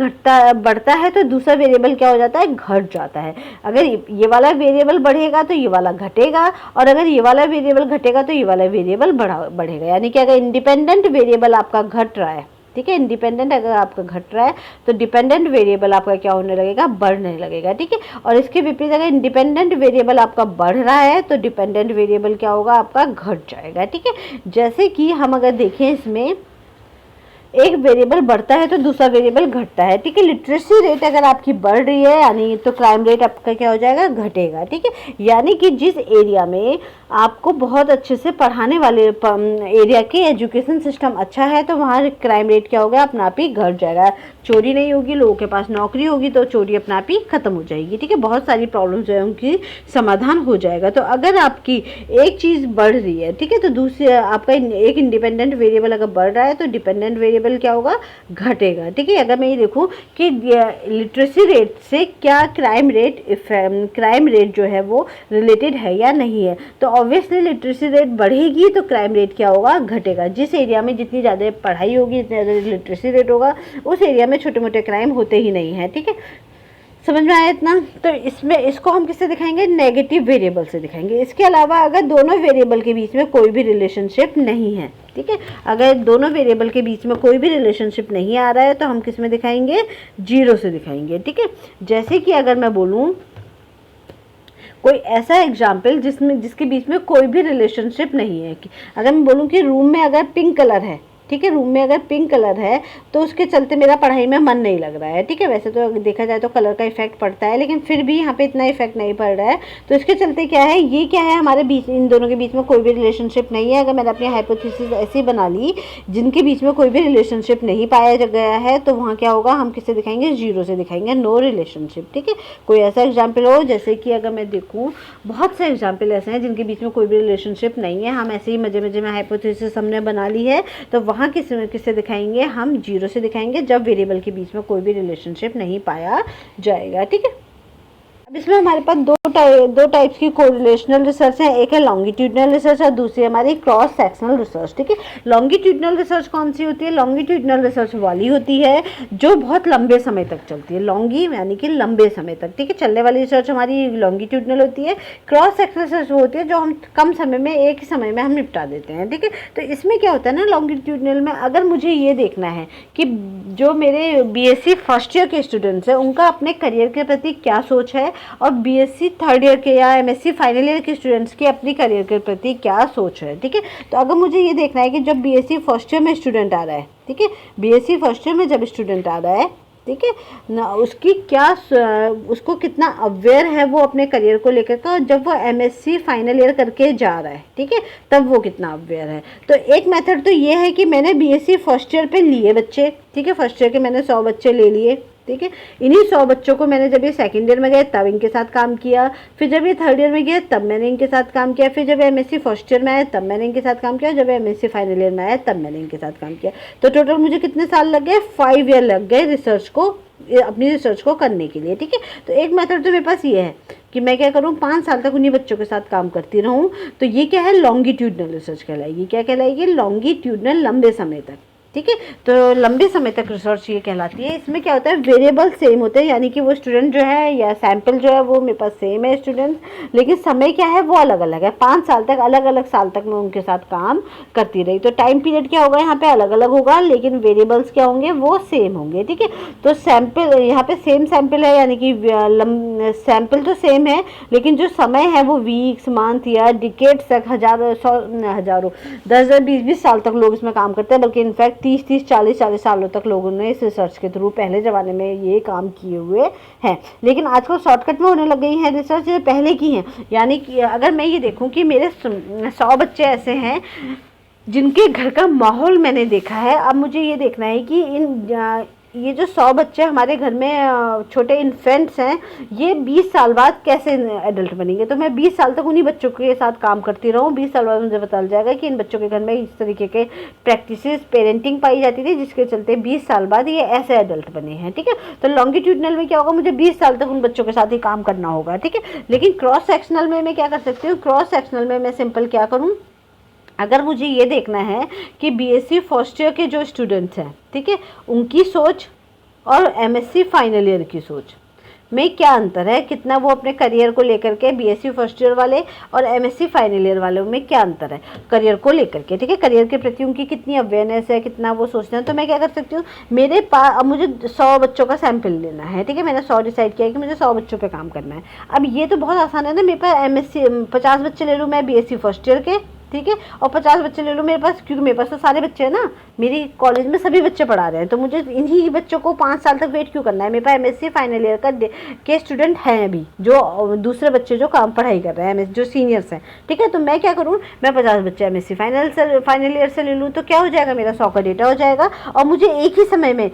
बढ़ता है तो दूसरा वेरिएबल क्या हो जाता है, घट जाता है। अगर ये वाला वेरिएबल बढ़ेगा तो ये वाला घटेगा, और अगर ये वाला वेरिएबल घटेगा तो ये वाला वेरिएबल बढ़ेगा। यानी कि अगर इंडिपेंडेंट वेरिएबल आपका घट रहा है, ठीक है, इंडिपेंडेंट अगर आपका घट रहा है तो डिपेंडेंट वेरिएबल आपका क्या होने लगेगा, बढ़ने लगेगा। ठीक है, और इसके विपरीत अगर इंडिपेंडेंट वेरिएबल आपका बढ़ रहा है तो डिपेंडेंट वेरिएबल क्या होगा, आपका घट जाएगा। ठीक है, जैसे कि हम अगर देखें इसमें एक वेरिएबल बढ़ता है तो दूसरा वेरिएबल घटता है, ठीक है। लिटरेसी रेट अगर आपकी बढ़ रही है यानी तो क्राइम रेट आपका क्या हो जाएगा, घटेगा, ठीक है। यानी कि जिस एरिया में आपको बहुत अच्छे से पढ़ाने वाले एरिया के एजुकेशन सिस्टम अच्छा है तो वहाँ क्राइम रेट क्या होगा, अपना आप ही घट जाएगा। चोरी नहीं होगी, लोगों के पास नौकरी होगी तो चोरी अपना आप ही खत्म हो जाएगी, ठीक है। बहुत सारी प्रॉब्लम जो है उनकी समाधान हो जाएगा। तो अगर आपकी एक चीज़ बढ़ रही है, ठीक है, तो दूसरी आपका एक इंडिपेंडेंट वेरिएबल अगर बढ़ रहा है तो डिपेंडेंट वेरिएबल क्या होगा, घटेगा, ठीक है। अगर मैं ये देखूँ कि लिटरेसी रेट से क्या क्राइम रेट जो है वो रिलेटेड है या नहीं है, तो ऑब्वियसली लिटरेसी रेट बढ़ेगी तो क्राइम रेट क्या होगा, घटेगा। जिस एरिया में जितनी ज़्यादा पढ़ाई होगी, जितना ज़्यादा लिटरेसी रेट होगा, उस एरिया में छोटे मोटे क्राइम होते ही नहीं हैं, ठीक है। समझ में आया इतना? तो इसमें इसको हम किससे दिखाएंगे, नेगेटिव वेरिएबल से दिखाएंगे। इसके अलावा अगर दोनों वेरिएबल के बीच में कोई भी रिलेशनशिप नहीं है, ठीक है, अगर दोनों वेरिएबल के बीच में कोई भी रिलेशनशिप नहीं आ रहा है तो हम किस में दिखाएंगे, जीरो से दिखाएंगे, ठीक है। जैसे कि अगर मैं बोलूँ कोई ऐसा एग्जाम्पल जिसके बीच में कोई भी रिलेशनशिप नहीं है, कि अगर मैं बोलूँ कि रूम में अगर पिंक कलर है, ठीक है, रूम में अगर पिंक कलर है तो उसके चलते मेरा पढ़ाई में मन नहीं लग रहा है, ठीक है। वैसे तो देखा जाए तो कलर का इफेक्ट पड़ता है, लेकिन फिर भी यहाँ पे इतना इफेक्ट नहीं पड़ रहा है, तो इसके चलते क्या है, ये क्या है, हमारे बीच, इन दोनों के बीच में कोई भी रिलेशनशिप नहीं है। अगर मैंने अपनी हाइपोथेसिस ऐसी बना ली जिनके बीच में कोई भी रिलेशनशिप नहीं पाया गया है तो वहाँ क्या होगा, हम किससे दिखाएंगे, जीरो से दिखाएंगे, नो रिलेशनशिप, ठीक है। कोई ऐसा एग्जाम्पल हो, जैसे कि अगर मैं देखूँ बहुत से एग्जाम्पल ऐसे हैं जिनके बीच में कोई भी रिलेशनशिप नहीं है, हम ऐसे ही मजे मजे में हाइपोथेसिस हमने बना ली है, तो वहाँ किससे दिखाएंगे, हम जीरो से दिखाएंगे, जब वेरिएबल के बीच में कोई भी रिलेशनशिप नहीं पाया जाएगा, ठीक है। अब इसमें हमारे पास दो टाइप्स की कोरिलेशनल रिसर्च है, एक है लॉन्गिट्यूडनल रिसर्च और दूसरी हमारी क्रॉस सेक्शनल रिसर्च, ठीक है। लॉन्गिट्यूडनल रिसर्च कौन सी होती है, लॉन्गिट्यूडनल रिसर्च वाली होती है जो बहुत लंबे समय तक चलती है, लॉन्गी यानी कि लंबे समय तक, ठीक है, चलने वाली रिसर्च हमारी लॉन्गिट्यूडनल होती है। क्रॉस सेक्शनल रिसर्च होती है जो हम कम समय में, एक ही समय में हम निपटा देते हैं, ठीक है। तो इसमें क्या होता है ना, लॉन्गिट्यूडनल में अगर मुझे ये देखना है कि जो मेरे बीएससी फर्स्ट ईयर के स्टूडेंट्स हैं उनका अपने करियर के प्रति क्या सोच है, और बीएससी थर्ड ईयर के या एमएससी फाइनल ईयर के स्टूडेंट्स की अपनी करियर के प्रति क्या सोच है, ठीक है। तो अगर मुझे ये देखना है कि जब बीएससी फर्स्ट ईयर में स्टूडेंट आ रहा है, ठीक है, बीएससी फर्स्ट ईयर में जब स्टूडेंट आ रहा है, ठीक है ना, उसकी क्या, उसको कितना अवेयर है वो अपने करियर को लेकर का, और जब वो एमएससी फाइनल ईयर करके जा रहा है, ठीक है, तब वो कितना अवेयर है। तो एक मेथड तो ये है कि मैंने बीएससी फर्स्ट ईयर पे लिए बच्चे, ठीक है, फर्स्ट ईयर के मैंने 100 बच्चे ले लिए, ठीक है। इन्हीं 100 बच्चों को मैंने जब ये सेकेंड ईयर में गए तब इनके साथ काम किया, फिर जब ये थर्ड ईयर में गए तब मैंने इनके साथ काम किया, फिर जब एमएससी फर्स्ट ईयर में आया तब मैंने इनके साथ काम किया, जब एमएससी फाइनल ईयर में आया तब मैंने इनके साथ काम किया। तो टोटल मुझे कितने साल लग गए, 5 ईयर लग गए रिसर्च को, अपनी रिसर्च को करने के लिए, ठीक है। तो एक मेथड तो मेरे पास ये है कि मैं क्या करूँ, 5 साल तक उन्हीं बच्चों के साथ काम करती रहूँ, तो ये क्या है, लॉन्गिट्यूडनल रिसर्च कहलाएगी। क्या कहलाएगी, लॉन्गिट्यूडनल, लंबे समय तक, ठीक है। तो लंबे समय तक रिसर्च ये कहलाती है। इसमें क्या होता है, वेरिएबल सेम होते हैं, यानी कि वो स्टूडेंट जो है या सैंपल जो है वो मेरे पास सेम है स्टूडेंट, लेकिन समय क्या है वो अलग अलग है। 5 साल तक, अलग अलग साल तक मैं उनके साथ काम करती रही, तो टाइम पीरियड क्या होगा यहाँ पे अलग अलग होगा, लेकिन वेरिएबल्स क्या होंगे, वो सेम होंगे, ठीक है। तो सैंपल यहाँ पे सेम सैंपल है, यानी कि सैंपल तो सेम है, लेकिन जो समय है वो वीक्स, मंथ या डिकेड्स तक, हजारों 10 20 साल तक लोग इसमें काम करते हैं, बल्कि इनफैक्ट 30 40 सालों तक लोगों ने इस रिसर्च के थ्रू पहले ज़माने में ये काम किए हुए हैं। लेकिन आजकल शॉर्टकट में होने लग गई है रिसर्च, पहले की हैं। यानी कि अगर मैं ये देखूं कि मेरे 100 बच्चे ऐसे हैं जिनके घर का माहौल मैंने देखा है, अब मुझे ये देखना है कि ये जो 100 बच्चे हमारे घर में छोटे इन्फेंट्स हैं, ये 20 साल बाद कैसे एडल्ट बनेंगे। तो मैं 20 साल तक उन्हीं बच्चों के साथ काम करती रहूँ, 20 साल बाद मुझे पता चल जाएगा कि इन बच्चों के घर में इस तरीके के प्रैक्टिसेस, पेरेंटिंग पाई जाती थी, जिसके चलते 20 साल बाद ये ऐसे एडल्ट बने हैं, ठीक है। तो लॉन्गिट्यूडनल में क्या होगा, मुझे 20 साल तक उन बच्चों के साथ ही काम करना होगा, ठीक है। लेकिन क्रॉस सेक्शनल में मैं क्या कर सकती हूँ, क्रॉस सेक्शनल में मैं सिंपल क्या करूँ, अगर मुझे ये देखना है कि बीएससी फर्स्ट ईयर के जो स्टूडेंट्स हैं, ठीक है, उनकी सोच और एमएससी फाइनल ईयर की सोच में क्या अंतर है, कितना वो अपने करियर को लेकर के, बीएससी फर्स्ट ईयर वाले और एमएससी फाइनल ईयर वालों में क्या अंतर है करियर को लेकर के, ठीक है। करियर के प्रति उनकी कितनी अवेयरनेस है, कितना वो सोचते हैं। तो मैं क्या कर सकती हूँ, मेरे पास अब मुझे 100 बच्चों का सैंपल लेना है, ठीक है, मैंने 100 डिसाइड किया है कि मुझे 100 बच्चों पर काम करना है। अब ये तो बहुत आसान है ना, मेरे पास एमएससी 50 बच्चे ले लूँ मैं बीएससी फर्स्ट ईयर के, ठीक है, और 50 बच्चे ले लो मेरे पास, क्योंकि मेरे पास तो सारे बच्चे हैं ना, मेरी कॉलेज में सभी बच्चे पढ़ा रहे हैं, तो मुझे इन्हीं बच्चों को 5 साल तक वेट क्यों करना है। मेरे पास एमएससी फाइनल ईयर के स्टूडेंट हैं अभी, जो दूसरे बच्चे जो काम पढ़ाई कर रहे हैं, जो सीनियर्स हैं, ठीक है। तो मैं क्या करूँ, मैं 50 बच्चे एमएससी फाइनल ईयर से ले लूँ, तो क्या हो जाएगा, मेरा 100 का डेटा हो जाएगा, और मुझे एक ही समय में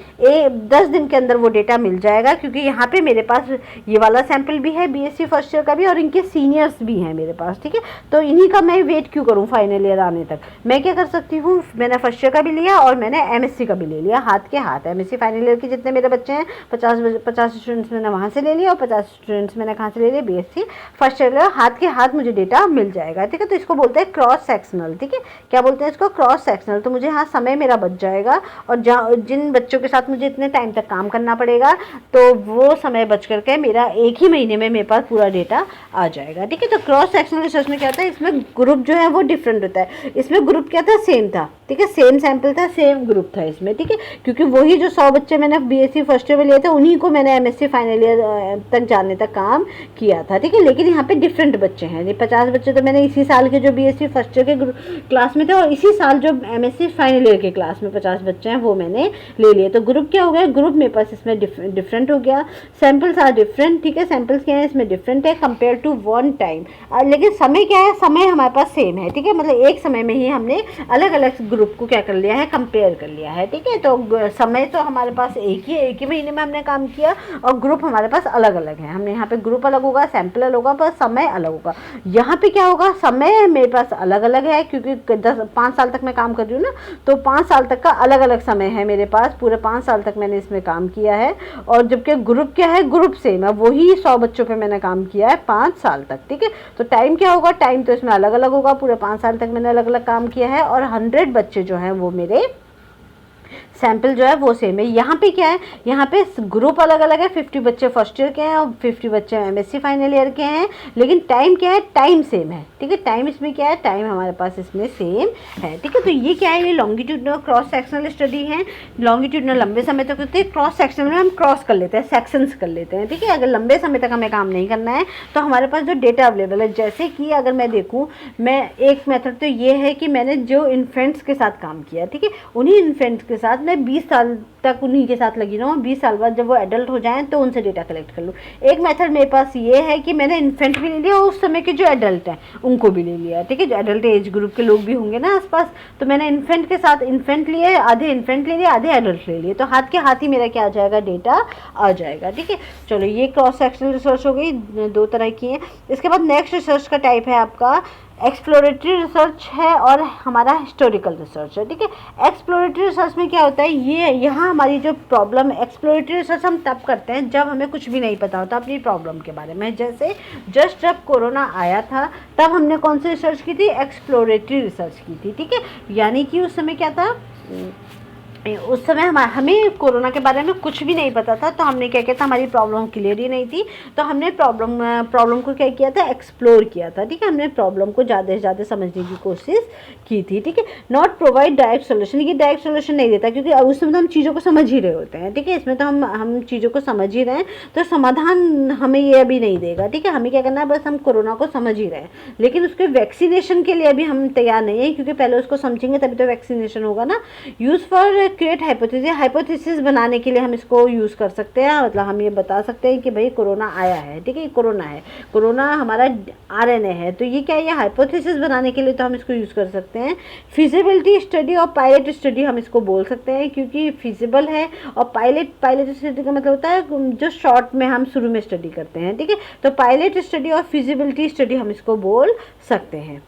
10 दिन के अंदर वो डेटा मिल जाएगा, क्योंकि यहाँ पे मेरे पास ये वाला सैंपल भी है बीएससी फर्स्ट ईयर का भी, और इनके सीनियर्स भी हैं मेरे पास, ठीक है। तो इन्हीं का मैं वेट क्यों करूँ फाइनल ईयर आने तक। मैं क्या कर सकती हूँ, मैंने फर्स्ट ईयर का भी लिया और मैंने एमएससी का भी ले लिया, हाथ के हाथ। एमएससी फाइनल ईयर के जितने मेरे बच्चे हैं 50 स्टूडेंट्स मैंने वहाँ से ले लिया, और 50 स्टूडेंट्स मैंने कहाँ से ले लिया, बीएससी फर्स्ट ईयर, हाथ के हाथ मुझे डेटा मिल जाएगा, ठीक है। तो इसको बोलते हैं क्रॉस सेक्शनल, ठीक है। क्या बोलते हैं इसको, क्रॉस सेक्शनल। तो मुझे यहाँ समय मेरा बच जाएगा, और जिन बच्चों के साथ मुझे इतने टाइम तक काम करना पड़ेगा, तो वो समय बच करके मेरा एक ही महीने में मेरे पास पूरा डेटा आ जाएगा, ठीक है। तो क्रॉस सेक्शनल रिसर्च में क्या होता है, इसमें ग्रुप जो है वो डिफरेंट होता है। इसमें ग्रुप क्या था, सेम था, ठीक है, सेम सैंपल था, सेम ग्रुप था इसमें, ठीक है। क्योंकि वही जो 100 बच्चे मैंने बीएससी फर्स्ट ईयर में लिए थे, उन्हीं को मैंने एमएससी फाइनल ईयर तक जाने तक काम किया था, ठीक है। लेकिन यहाँ पे डिफरेंट बच्चे हैं, ये 50 बच्चे तो मैंने इसी साल के जो बीएससी फर्स्ट ईयर के क्लास में थे, और इसी साल जो एमएससी फाइनल ईयर के क्लास में 50 बच्चे हैं वो मैंने ले लिए। तो ग्रुप क्या हो गया, ग्रुप मेरे पास इसमें डिफरेंट हो गया, सैंपल्स आर डिफरेंट, ठीक है। सैंपल्स क्या है इसमें डिफरेंट है कंपेयर टू वन टाइम, लेकिन समय क्या है, समय हमारे पास सेम है, ठीक है। मतलब एक समय में ही हमने अलग अलग ग्रुप को क्या कर लिया है, कंपेयर कर लिया है, ठीक है। तो समय तो हमारे पास एक ही महीने में हमने काम किया, और ग्रुप हमारे पास अलग अलग है। हमने यहाँ पे ग्रुप अलग होगा, सैंपल अलग होगा, पर समय अलग होगा। यहाँ पे क्या होगा, समय मेरे पास अलग अलग है, क्योंकि 5 साल तक मैं काम कर रही हूँ ना, तो 5 साल तक का अलग अलग समय है मेरे पास, पूरे 5 साल तक मैंने इसमें काम किया है। और जबकि ग्रुप क्या है, ग्रुप सेम है, वही 100 बच्चों पे मैंने काम किया है 5 साल तक, ठीक है। तो टाइम क्या होगा, टाइम तो इसमें अलग अलग होगा, पूरे 5 साल तक मैंने अलग अलग काम किया है, और 100 बच्चे जो हैं वो मेरे सैंपल जो है वो सेम है। यहाँ पे क्या है, यहाँ पे ग्रुप अलग अलग है, 50 बच्चे फर्स्ट ईयर के हैं और 50 बच्चे एमएससी फाइनल ईयर के हैं, लेकिन टाइम क्या है, टाइम सेम है, ठीक है। टाइम इसमें क्या है, टाइम हमारे पास इसमें सेम है, ठीक है। तो ये क्या है, ये लॉन्गिट्यूडनल क्रॉस सेक्शनल स्टडी है। लॉन्गिट्यूडनल लंबे समय तक होते हैं, क्रॉस सेक्शनल में हम क्रॉस कर लेते हैं, सेक्शंस कर लेते हैं, ठीक है। अगर लंबे समय तक हमें काम नहीं करना है तो हमारे पास जो डेटा अवेलेबल है, जैसे कि अगर मैं देखूँ, मैं एक मेथड तो ये है कि मैंने जो इन्फेंट्स के साथ काम किया, ठीक है, उन्हीं इन्फेंट्स के साथ मैं 20 साल तक उन्हीं के साथ लगी रहूँ, 20 साल बाद जब वो एडल्ट हो जाएं तो उनसे डेटा कलेक्ट कर लूँ। एक मेथड मेरे पास ये है कि मैंने इन्फेंट भी ले लिया और उस समय के जो एडल्ट हैं उनको भी ले लिया, ठीक है, जो एडल्ट एज ग्रुप के लोग भी होंगे ना आसपास, तो मैंने इन्फेंट के साथ इन्फेंट लिए, आधे इन्फेंट ले लिए, आधे एडल्ट ले लिए, तो हाथ के हाथ ही मेरा क्या आ जाएगा, डेटा आ जाएगा, ठीक है। चलो ये क्रॉस सेक्शनल रिसर्च हो गई, 2 तरह की है। इसके बाद नेक्स्ट रिसर्च का टाइप है आपका एक्सप्लोरेटरी रिसर्च है, और हमारा हिस्टोरिकल रिसर्च है, ठीक है। एक्सप्लोरेटरी रिसर्च में क्या होता है, ये यहाँ हमारी जो प्रॉब्लम, एक्सप्लोरेटरी रिसर्च हम तब करते हैं जब हमें कुछ भी नहीं पता होता अपनी प्रॉब्लम के बारे में। जैसे जस्ट जब कोरोना आया था तब हमने कौन सी रिसर्च की थी, एक्सप्लोरेटरी रिसर्च की थी, ठीक है। यानी कि उस समय क्या था, उस समय हमें कोरोना के बारे में कुछ भी नहीं पता था, तो हमने क्या किया था, हमारी प्रॉब्लम क्लियर ही नहीं थी, तो हमने प्रॉब्लम को क्या किया था, एक्सप्लोर किया था, ठीक है। हमने प्रॉब्लम को ज़्यादा से ज़्यादा समझने की कोशिश की थी, ठीक है। नॉट प्रोवाइड डायरेक्ट सोल्यूशन, ये डायरेक्ट सोल्यूशन नहीं देता, क्योंकि उस समय तो हम चीज़ों को समझ ही रहे होते हैं, ठीक है। इसमें तो हम चीज़ों को समझ ही रहे हैं, तो समाधान हमें ये अभी नहीं देगा, ठीक है। हमें क्या करना है, बस हम कोरोना को समझ ही रहे हैं, लेकिन उसके वैक्सीनेशन के लिए अभी हम तैयार नहीं है, क्योंकि पहले उसको समझेंगे तभी तो वैक्सीनेशन होगा ना। यूज़ फॉर क्रिएट हाइपोथेसिस बनाने के लिए हम इसको यूज़ कर सकते हैं, मतलब हम ये बता सकते हैं कि भाई कोरोना आया है, ठीक है, कोरोना है, कोरोना हमारा आरएनए है, तो ये क्या है, ये हाइपोथेसिस बनाने के लिए तो हम इसको यूज़ कर सकते हैं। फिजिबिलिटी स्टडी और पायलट स्टडी हम इसको बोल सकते हैं, क्योंकि फिजिबल है, और पायलट स्टडी का मतलब होता है जो शॉर्ट में हम शुरू में स्टडी करते हैं, ठीक है। तो पायलट स्टडी और फिजिबिलिटी स्टडी हम इसको बोल सकते हैं।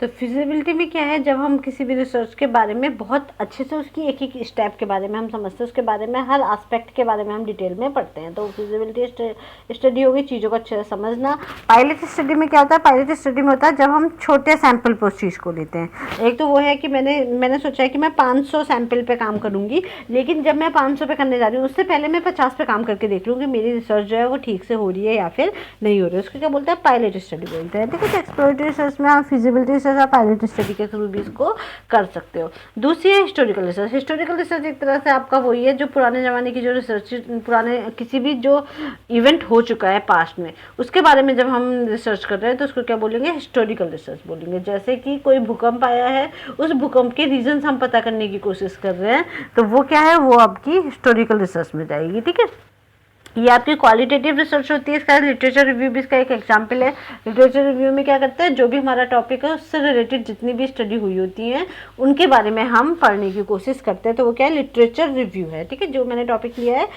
तो फिजिबिलिटी में क्या है, जब हम किसी भी रिसर्च के बारे में बहुत अच्छे से उसकी एक एक स्टेप के बारे में हम समझते हैं, उसके बारे में हर एस्पेक्ट के बारे में हम डिटेल में पढ़ते हैं, तो फिजिबिलिटी स्टडी होगी, चीज़ों को अच्छे से समझना। पायलट स्टडी में क्या होता है, पायलट स्टडी में होता है जब हम छोटे सैंपल पर उस चीज़ को लेते हैं। एक तो वो है कि मैंने सोचा है कि मैं 500 सैंपल पे काम करूँगी, लेकिन जब मैं 500 पे करने जा रही हूँ उससे पहले मैं 50 पे काम करके देख लूँ कि मेरी रिसर्च जो है वो ठीक से हो रही है या फिर नहीं हो रही है, उसको क्या बोलते हैं, पायलट स्टडी बोलते हैं, ठीक है। एक्सप्लोरेटरी रिसर्च में हम फिजिबिलिटी रिसर्च, आप पायलट स्टडी के थ्रू भी इसको कर सकते हो। दूसरी है हिस्टोरिकल रिसर्च। हिस्टोरिकल रिसर्च एक तरह से आपका वही है जो पुराने ज़माने की जो रिसर्च, पुराने किसी भी जो इवेंट हो चुका है पास्ट में, उसके बारे में जब हम रिसर्च कर रहे हैं तो उसको क्या बोलेंगे, हिस्टोरिकल रिसर्च बोलेंगे। जैसे कि कोई भूकंप आया है, उस भूकंप के रीजंस हम पता करने की कोशिश कर रहे हैं, तो वो क्या है, वो आपकी हिस्टोरिकल रिसर्च में जाएगी। ठीक है, ये आपकी क्वालिटेटिव रिसर्च होती है। इसका लिटरेचर रिव्यू भी इसका एक एग्जाम्पल है। लिटरेचर रिव्यू में क्या करते हैं, जो भी हमारा टॉपिक है उससे रिलेटेड जितनी भी स्टडी हुई होती हैं उनके बारे में हम पढ़ने की कोशिश करते हैं, तो वो क्या है, लिटरेचर रिव्यू है। ठीक है, जो मैंने टॉपिक लिया है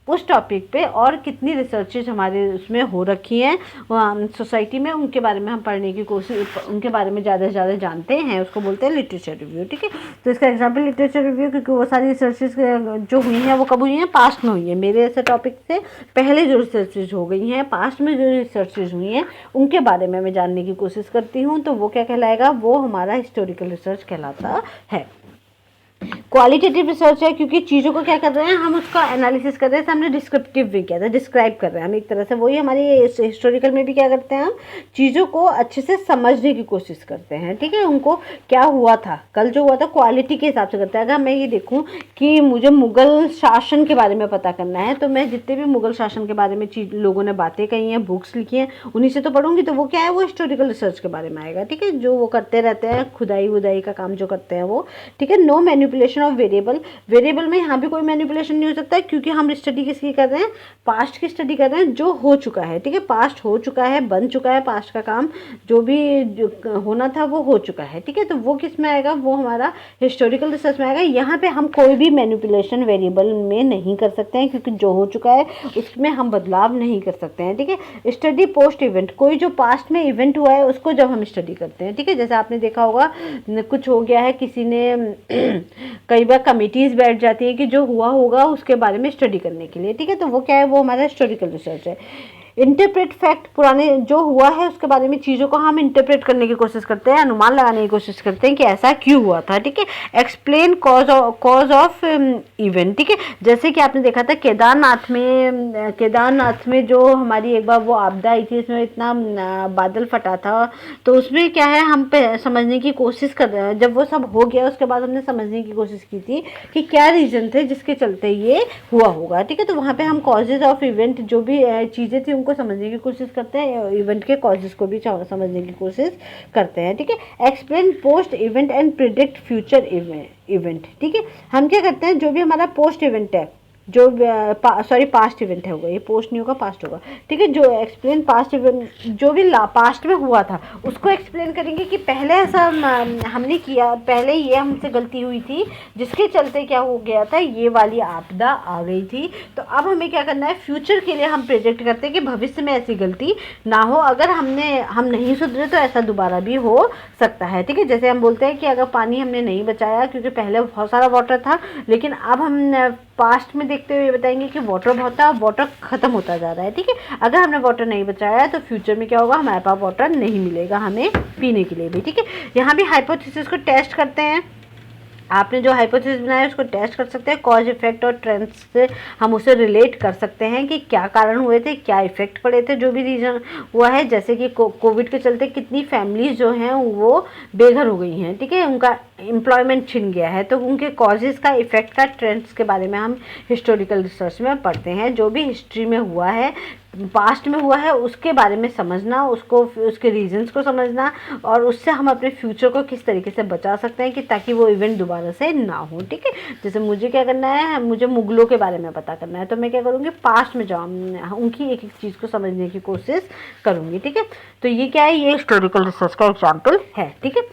उस टॉपिक पे और कितनी रिसर्चेज हमारे उसमें हो रखी हैं सोसाइटी में, उनके बारे में हम पढ़ने की कोशिश, उनके बारे में ज़्यादा से ज़्यादा जानते हैं, उसको बोलते हैं लिटरेचर रिव्यू। ठीक है, तो इसका एग्जाम्पल लिटरेचर रिव्यू, क्योंकि वो सारी रिसर्चेज जो हुई हैं वो कब हुई हैं, पास्ट में हुई है। मेरे ऐसे टॉपिक से पहले जो रिसर्चेज हो गई हैं, पास्ट में जो रिसर्चेज हुई हैं, उनके बारे में मैं जानने की कोशिश करती हूँ, तो वो क्या कहलाएगा, वो हमारा हिस्टोरिकल रिसर्च कहलाता है। क्वालिटेटिव रिसर्च है क्योंकि चीज़ों को क्या कर रहे हैं, हम उसका एनालिसिस कर रहे हैं, हमने डिस्क्रिप्टिव भी किया था, डिस्क्राइब कर रहे हैं हम एक तरह से। वही हमारी हिस्टोरिकल में भी क्या करते हैं, हम चीज़ों को अच्छे से समझने की कोशिश करते हैं। ठीक है, उनको क्या हुआ था, कल जो हुआ था, क्वालिटी के हिसाब से करते हैं। अगर मैं ये देखूं कि मुझे मुग़ल शासन के बारे में पता करना है, तो मैं जितने भी मुग़ल शासन के बारे में लोगों ने बातें कही हैं, बुक्स लिखी हैं, उन्हीं से तो पढ़ूंगी, तो वो क्या है, वो हिस्टोरिकल रिसर्च के बारे में आएगा। ठीक है, जो वो करते रहते हैं, खुदाई वुदाई का काम जो करते हैं वो। ठीक है, no manipulation of variable. Variable में यहाँ भी कोई मैनिपुलेशन नहीं हो सकता, क्योंकि हम स्टडी किसकी कर रहे हैं, पास्ट की स्टडी कर रहे हैं, जो हो चुका है। ठीक है, पास्ट हो चुका है, बन चुका है, पास्ट का काम जो भी होना था वो हो चुका है। ठीक है, तो वो किस में आएगा, वो हमारा हिस्टोरिकल रिसर्च में आएगा। यहाँ पे हम कोई भी मैनिपुलेशन वेरिएबल में नहीं कर सकते हैं, क्योंकि जो हो चुका है उसमें हम बदलाव नहीं कर सकते हैं। ठीक है, स्टडी पोस्ट इवेंट, कोई जो पास्ट में इवेंट हुआ है उसको जब हम स्टडी करते हैं। ठीक है, जैसे आपने देखा होगा कुछ हो गया है, किसी ने कई बार कमिटीज़ बैठ जाती है कि जो हुआ होगा उसके बारे में स्टडी करने के लिए। ठीक है, तो वो क्या है, वो हमारा हिस्टोरिकल रिसर्च है। इंटरप्रेट फैक्ट, पुराने जो हुआ है उसके बारे में चीज़ों को हम इंटरप्रेट करने की कोशिश करते हैं, अनुमान लगाने की कोशिश करते हैं कि ऐसा क्यों हुआ था। ठीक है, एक्सप्लेन कॉज ऑफ इवेंट। ठीक है, जैसे कि आपने देखा था केदारनाथ में जो हमारी एक बार वो आपदा आई थी, इसमें इतना बादल फटा था, तो उसमें क्या है, हम समझने की कोशिश कर रहे हैं। जब वो सब हो गया उसके बाद हमने समझने की कोशिश की थी कि क्या रीज़न थे जिसके चलते ये हुआ होगा। ठीक है, तो वहाँ पे हम कॉजेज ऑफ इवेंट, जो भी चीज़ें थी उनको समझने की कोशिश करते हैं, इवेंट के कॉजेज को भी समझने की कोशिश करते हैं। ठीक है, explain post event and predict future event. ठीक है, हम क्या करते हैं, जो भी हमारा पोस्ट इवेंट है, जो पास्ट इवेंट है होगा, ये पोस्ट नहीं होगा, पास्ट होगा। ठीक है, जो एक्सप्लेन पास्ट इवेंट, जो भी पास्ट में हुआ था उसको एक्सप्लेन करेंगे कि पहले ऐसा हमने किया, पहले ये हमसे गलती हुई थी जिसके चलते क्या हो गया था, ये वाली आपदा आ गई थी। तो अब हमें क्या करना है, फ्यूचर के लिए हम प्रेडिक्ट करते हैं कि भविष्य में ऐसी गलती ना हो, अगर हम नहीं सुधरे तो ऐसा दोबारा भी हो सकता है। ठीक है, जैसे हम बोलते हैं कि अगर पानी हमने नहीं बचाया क्योंकि पहले बहुत सारा वाटर था, लेकिन अब हम पास्ट में देखते हुए बताएंगे कि वाटर बहुत था, वाटर ख़त्म होता जा रहा है। ठीक है, अगर हमने वाटर नहीं बचाया तो फ्यूचर में क्या होगा, हमारे पास वाटर नहीं मिलेगा हमें पीने के लिए भी। ठीक है, यहाँ भी हाइपोथेसिस को टेस्ट करते हैं। आपने जो हाइपोथेसिस बनाया उसको टेस्ट कर सकते हैं, कॉज इफेक्ट और ट्रेंड्स से हम उसे रिलेट कर सकते हैं कि क्या कारण हुए थे, क्या इफेक्ट पड़े थे, जो भी रीजन हुआ है। जैसे कि कोविड के चलते कितनी फैमिलीज जो हैं वो बेघर हो गई हैं। ठीक है, उनका एम्प्लॉयमेंट छिन गया है, तो उनके कॉजेज़ का, इफेक्ट का, ट्रेंड्स के बारे में हम हिस्टोरिकल रिसर्च में पढ़ते हैं। जो भी हिस्ट्री में हुआ है, पास्ट में हुआ है, उसके बारे में समझना, उसको, उसके रीजंस को समझना, और उससे हम अपने फ्यूचर को किस तरीके से बचा सकते हैं कि ताकि वो इवेंट दोबारा से ना हो। ठीक है, जैसे मुझे क्या करना है, मुझे मुगलों के बारे में पता करना है, तो मैं क्या करूँगी, पास्ट में जाऊँ, उनकी एक एक चीज़ को समझने की कोशिश करूँगी। ठीक है, तो ये क्या है, ये हिस्टोरिकल रिसर्च का एग्जाम्पल है। ठीक है,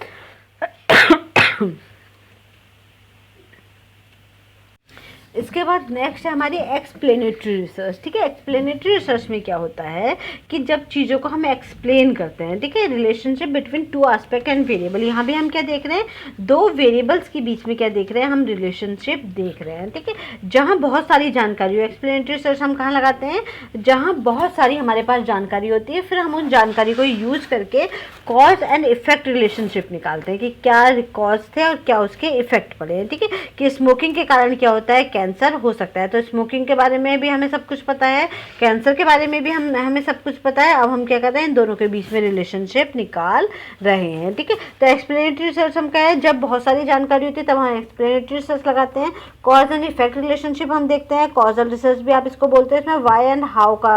इसके बाद नेक्स्ट है हमारी एक्सप्लेनेटरी रिसर्च। ठीक है, एक्सप्लेनेटरी रिसर्च में क्या होता है कि जब चीज़ों को हम एक्सप्लेन करते हैं। ठीक है, relationship between two aspect and variable, यहाँ भी हम क्या देख रहे हैं, दो वेरिएबल्स के बीच में क्या देख रहे हैं, हम रिलेशनशिप देख रहे हैं। ठीक है, जहाँ बहुत सारी जानकारी हो, एक्सप्लेनेटरी रिसर्च हम कहाँ लगाते हैं, जहाँ बहुत सारी हमारे पास जानकारी होती है, फिर हम उस जानकारी को यूज़ करके कॉज एंड इफेक्ट रिलेशनशिप निकालते हैं कि क्या कॉज थे और क्या उसके इफेक्ट पड़े हैं। ठीक है, कि स्मोकिंग के कारण क्या होता है, कैंसर, कैंसर हो सकता है। तो स्मोकिंग के बारे में भी हमें सब कुछ पता है, कैंसर के बारे में भी हमें सब कुछ पता है। अब हम क्या कर रहे हैं, इन दोनों के बीच में रिलेशनशिप निकाल रहे हैं, ठीक है। तो एक्सप्लेनेटरी रिसर्च हम क्या है, जब बहुत सारी जानकारी होती है तब हम एक्सप्लेनेटरी रिसर्च लगाते हैं। कॉज एंड इफेक्ट रिलेशनशिप हम देखते हैं, कॉजल रिसर्च भी आप इसको बोलते हैं। इसमें वाई एंड हाउ का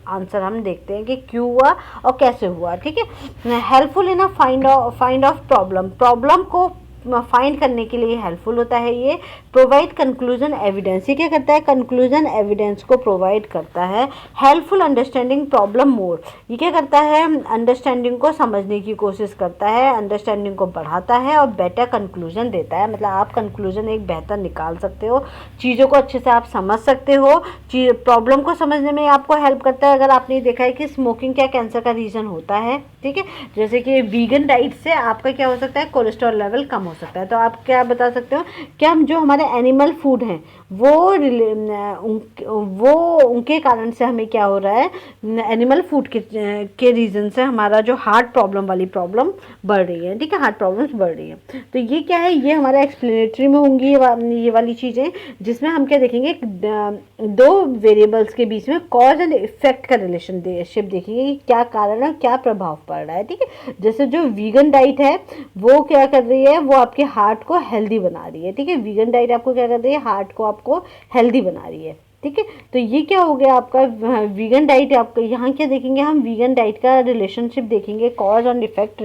आंसर हम देखते हैं कि क्यों हुआ और कैसे हुआ, ठीक है। Helpful in a find of problem को फाइंड करने के लिए हेल्पफुल होता है ये। प्रोवाइड कंक्लूजन एविडेंस, ये क्या करता है, कंक्लूजन एविडेंस को प्रोवाइड करता है। हेल्पफुल अंडरस्टैंडिंग प्रॉब्लम मोर, ये क्या करता है, अंडरस्टैंडिंग को समझने की कोशिश करता है, अंडरस्टैंडिंग को बढ़ाता है और बेटर कंक्लूजन देता है। मतलब आप कंक्लूजन एक बेहतर निकाल सकते हो, चीज़ों को अच्छे से आप समझ सकते हो, प्रॉब्लम को समझने में आपको हेल्प करता है। अगर आपने देखा है कि स्मोकिंग क्या कैंसर का रीज़न होता है, ठीक है। जैसे कि वीगन डाइट से आपका क्या हो सकता है, कोलेस्ट्रॉल लेवल कम हो सकता है। तो आप क्या बता सकते हो कि हम जो हमारे एनिमल फूड हैं वो उनके कारण से हमें क्या हो रहा है, एनिमल फूड के रीज़न से हमारा जो हार्ट प्रॉब्लम वाली प्रॉब्लम बढ़ रही है, ठीक है, हार्ट प्रॉब्लम्स बढ़ रही है। तो ये क्या है, ये हमारा एक्सप्लेनेटरी में होंगी ये वाली चीज़ें, जिसमें हम क्या देखेंगे, दो वेरिएबल्स के बीच में कॉज एंड इफेक्ट का रिलेशनशिप देखेंगे कि क्या कारण है, क्या प्रभाव पड़ रहा है, ठीक है। जैसे जो वीगन डाइट है वो क्या कर रही है, वो आपके हार्ट को हेल्दी बना रही है, ठीक है। वीगन डाइट आपको क्या कर रही है, हार्ट को आपको हेल्दी बना रही है, ठीक है। तो ये क्या हो गया आपका वीगन डाइट। आपका यहाँ क्या देखेंगे, हम वीगन डाइट का रिलेशनशिप देखेंगे, कॉज एंड इफेक्ट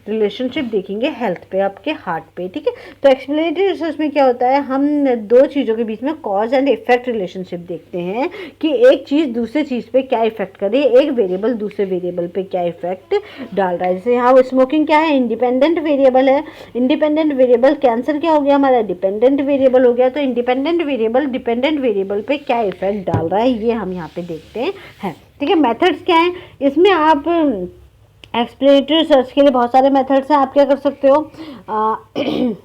रिलेशनशिप देखेंगे हेल्थ पे, आपके हार्ट पे, ठीक है। तो एक्सप्लेनेटरी रिसर्च में क्या होता है, हम दो चीज़ों के बीच में कॉज एंड इफेक्ट रिलेशनशिप देखते हैं कि एक चीज़ दूसरे चीज़ पे क्या इफेक्ट कर रही है, एक वेरिएबल दूसरे वेरिएबल पे क्या इफेक्ट डाल रहा है। जैसे यहाँ स्मोकिंग क्या है, इंडिपेंडेंट वेरिएबल है, इंडिपेंडेंट वेरिएबल। कैंसर क्या हो गया, हमारा डिपेंडेंट वेरिएबल हो गया। तो इंडिपेंडेंट वेरिएबल डिपेंडेंट वेरिएबल पे क्या इफेक्ट डाल रहा है, ये हम यहाँ पे देखते हैं, ठीक है। मेथड्स क्या हैं इसमें, आप एक्सप्लेनेटरी रिसर्च के लिए बहुत सारे मेथड्स हैं। आप क्या कर सकते हो,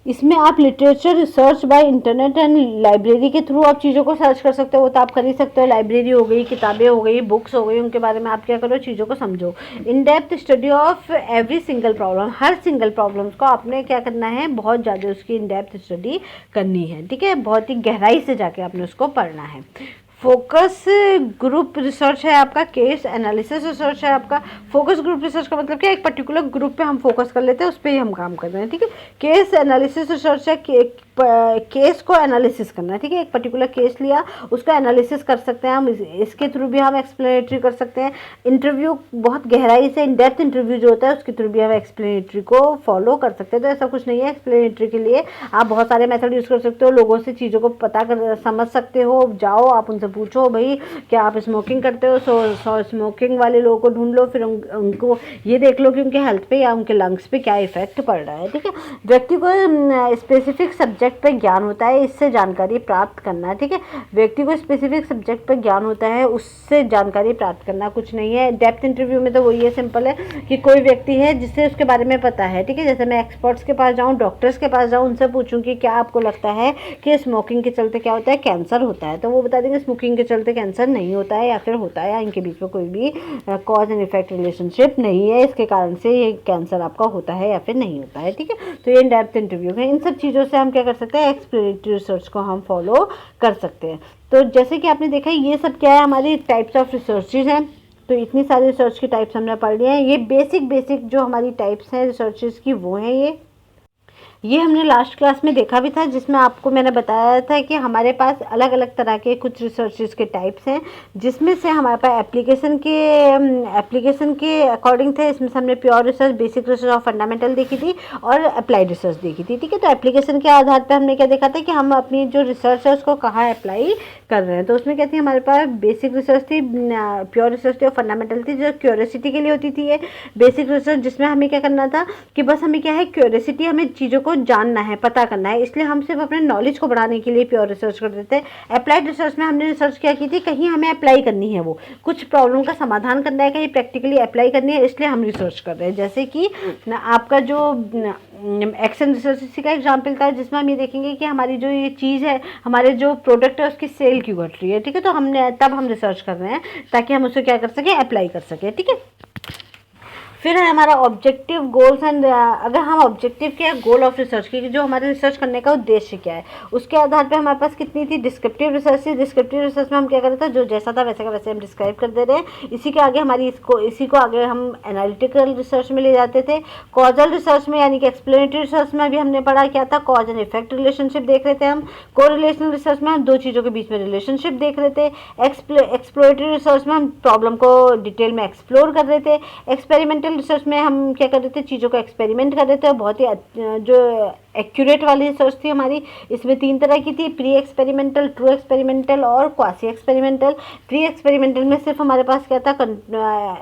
इसमें आप literature research by internet and library के थ्रू आप चीज़ों को सर्च कर सकते हो। वो तो आप कर ही सकते हो, लाइब्रेरी हो गई, किताबें हो गई, बुक्स हो गई, उनके बारे में आप क्या करो, चीज़ों को समझो। In depth study of every single problem, her single problems को आपने क्या करना है, बहुत ज़्यादा उसकी इन डेप्थ स्टडी करनी है, ठीक है। बहुत ही गहराई से जाके आपने उसको पढ़ना है। फोकस ग्रुप रिसर्च है आपका, केस एनालिसिस रिसर्च है आपका। फोकस ग्रुप रिसर्च का मतलब क्या, एक पर्टिकुलर ग्रुप पे हम फोकस कर लेते हैं, उस पर ही हम काम कर रहे हैं, ठीक है। केस एनालिसिस रिसर्च है, केस को एनालिसिस करना है, ठीक है। एक पर्टिकुलर केस लिया, उसका एनालिसिस कर सकते हैं हम, इसके थ्रू भी हम एक्सप्लेनेटरी कर सकते हैं। इंटरव्यू, बहुत गहराई से इन डेप्थ इंटरव्यू जो होता है उसके थ्रू भी हम एक्सप्लेनेटरी को फॉलो कर सकते हैं। तो ऐसा कुछ नहीं है, एक्सप्लेनेटरी के लिए आप बहुत सारे मेथड यूज़ कर सकते हो, लोगों से चीज़ों को पता कर समझ सकते हो। जाओ आप उनसे पूछो, भाई क्या आप स्मोकिंग करते हो, सो स्मोकिंग वाले लोगों को ढूंढ लो, फिर उनको ये देख लो कि उनके हेल्थ पे या उनके लंग्स पे क्या इफेक्ट पड़ रहा है, ठीक है। व्यक्ति को स्पेसिफिक सब्जेक्ट पे ज्ञान होता है, इससे जानकारी प्राप्त करना है, ठीक है। व्यक्ति को स्पेसिफिक सब्जेक्ट पे ज्ञान होता है, उससे जानकारी प्राप्त करना कुछ नहीं है। डेप्थ इंटरव्यू में तो वही है, सिंपल है कि कोई व्यक्ति है जिससे उसके बारे में पता है, ठीक है। जैसे मैं एक्सपर्ट्स के पास जाऊँ, डॉक्टर्स के पास जाऊँ, उनसे पूछूँ कि क्या आपको लगता है कि स्मोकिंग के चलते क्या होता है, कैंसर होता है, तो वो बता देंगे स्मोकिंग के चलते कैंसर नहीं होता है, या फिर होता है, या इनके बीच में कोई भी कॉज एंड इफेक्ट रिलेशनशिप नहीं है, इसके कारण से ये कैंसर आपका होता है या फिर नहीं होता है, ठीक है। तो ये इन डेप्थ इंटरव्यू है। इन सब चीज़ों से हम क्या कर सकते हैं, एक्सप्लेनेटरी रिसर्च को हम फॉलो कर सकते हैं। तो जैसे कि आपने देखा, ये सब क्या है, हमारी टाइप्स ऑफ रिसर्चेज हैं। तो इतनी सारी रिसर्च की टाइप्स हमने पढ़ लिए हैं। ये बेसिक जो हमारी टाइप्स हैं रिसर्चेज की, वो हैं ये हमने लास्ट क्लास में देखा भी था, जिसमें आपको मैंने बताया था कि हमारे पास अलग अलग तरह के कुछ रिसर्चेस के टाइप्स हैं, जिसमें से हमारे पास एप्लीकेशन के अकॉर्डिंग थे। इसमें से हमने प्योर रिसर्च, बेसिक रिसर्च और फंडामेंटल देखी थी, और अप्लाइड रिसर्च देखी थी, ठीक है। तो एप्लीकेशन के आधार पर हमने क्या देखा था कि हम अपनी जो रिसर्च है उसको कहाँ अप्लाई कर रहे हैं। तो उसमें क्या थी, हमारे पास बेसिक रिसर्च थी, प्योर रिसर्च थी और फंडामेंटल थी, जो क्यूरियोसिटी के लिए होती थी। ये बेसिक रिसर्च जिसमें हमें क्या करना था कि बस हमें क्या है, क्यूरियोसिटी, हमें चीज़ों को जानना है, पता करना है, इसलिए हम सिर्फ अपने नॉलेज को बढ़ाने के लिए प्योर रिसर्च करते थे। अप्लाइड रिसर्च में हमने रिसर्च क्या की थी, कहीं हमें अप्लाई करनी है, वो कुछ प्रॉब्लम का समाधान करना है, कहीं प्रैक्टिकली अप्लाई करनी है, इसलिए हम रिसर्च कर रहे हैं। जैसे कि आपका जो एक्शन रिसर्च, इसी का एग्जाम्पल था, जिसमें हम ये देखेंगे कि हमारी जो ये चीज़ है, हमारे जो प्रोडक्ट है, उसकी सेल क्यों घट रही है, ठीक है। तो हमने तब हम रिसर्च कर रहे हैं ताकि हम उसे क्या कर सकें, अप्लाई कर सकें, ठीक है। फिर है हमारा ऑब्जेक्टिव गोल्स एंड, अगर हम ऑब्जेक्टिव क्या है, गोल ऑफ रिसर्च की, जो हमारे रिसर्च करने का उद्देश्य क्या है, उसके आधार पे हमारे पास कितनी थी डिस्क्रिप्टिव रिसर्च थी। डिस्क्रिप्टिव रिसर्च में हम क्या कर रहे थे, जो जैसा था वैसे का वैसे हम डिस्क्राइब कर दे रहे हैं। इसी के आगे हमारी इसी को आगे हम एनालिटिकल रिसर्च में ले जाते थे। कॉजल रिसर्च में यानी कि एक्सप्लेनेटरी रिसर्च में अभी हमने पढ़ा क्या था, कॉज एंड इफेक्ट रिलेशनशिप देख रहे थे हम। कोरिलेशनल रिसर्च में हम दो चीज़ों के बीच में रिलेशनशिप देख रहे थे। एक्सप्लोरेटरी रिसर्च में हम प्रॉब्लम को डिटेल में एक्सप्लोर कर रहे थे। एक्सपेरिमेंटल रिसर्च में हम क्या कर रहे थे, चीज़ों को एक्सपेरिमेंट कर रहे थे, और बहुत ही जो एक्यूरेट वाली रिसर्च थी हमारी, इसमें 3 तरह की थी, प्री एक्सपेरिमेंटल, ट्रू एक्सपेरिमेंटल और क्वासी एक्सपेरिमेंटल। प्री एक्सपेरिमेंटल में सिर्फ हमारे पास क्या था,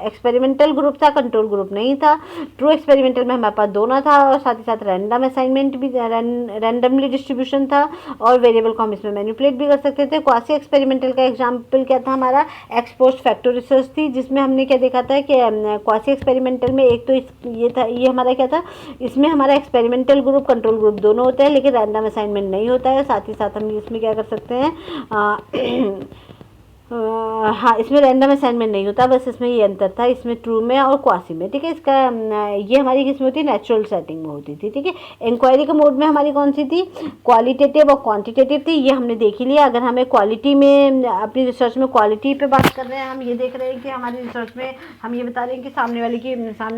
एक्सपेरिमेंटल ग्रुप था, कंट्रोल ग्रुप नहीं था। ट्रू एक्सपेरिमेंटल में हमारे पास दोनों था, और साथ ही साथ रैंडम असाइनमेंट भी, रैंडमली डिस्ट्रीब्यूशन था, और वेरिएबल को हम इसमें मैनिपुलेट भी कर सकते थे। क्वासी एक्सपेरिमेंटल का एग्जाम्पल क्या था हमारा, एक्स पोस्ट फैक्टो रिसर्च थी, जिसमें हमने क्या देखा था कि क्वासी एक्सपेरिमेंटल में एक तो ये था, ये हमारा क्या था, इसमें हमारा एक्सपेरिमेंटल ग्रुप कंट्रोल ग्रुप दोनों होते हैं, लेकिन रैंडम असाइनमेंट नहीं होता है। साथ ही साथ हम इसमें क्या कर सकते हैं, हाँ, इसमें रैंडम असाइनमेंट नहीं होता, बस इसमें ये अंतर था इसमें ट्रू में और क्वासी में, ठीक है। इसका ये हमारी किस में होती है, नेचुरल सेटिंग में होती थी, ठीक है। इंक्वायरी के मोड में हमारी कौन सी थी, क्वालिटेटिव और क्वांटिटेटिव थी, ये हमने देख ही लिया। अगर हमें क्वालिटी में, अपनी रिसर्च में क्वालिटी पे बात कर रहे हैं, हम ये देख रहे हैं कि हमारी रिसर्च में हम ये बता रहे हैं कि सामने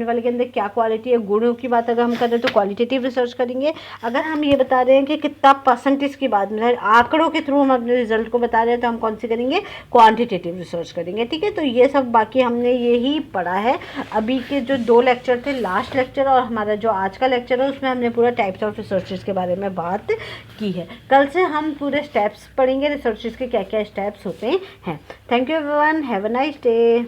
वाले के अंदर क्या क्वालिटी है, गुणों की बात अगर हम कर रहे हैं तो क्वालिटेटिव रिसर्च करेंगे। अगर हम ये बता रहे हैं कि कितना परसेंटेज की बात, मतलब आंकड़ों के थ्रू हम अपने रिजल्ट को बता रहे हैं, तो हम कौन सी करेंगे, क्वांटिटेटिव रिसर्च करेंगे, ठीक है। तो ये सब बाकी हमने यही पढ़ा है। अभी के जो 2 लेक्चर थे, लास्ट लेक्चर और हमारा जो आज का लेक्चर है, उसमें हमने पूरा टाइप्स ऑफ रिसर्चेस के बारे में बात की है। कल से हम पूरे स्टेप्स पढ़ेंगे, रिसर्चेस के क्या क्या स्टेप्स होते हैं। Thank you everyone, have a nice day.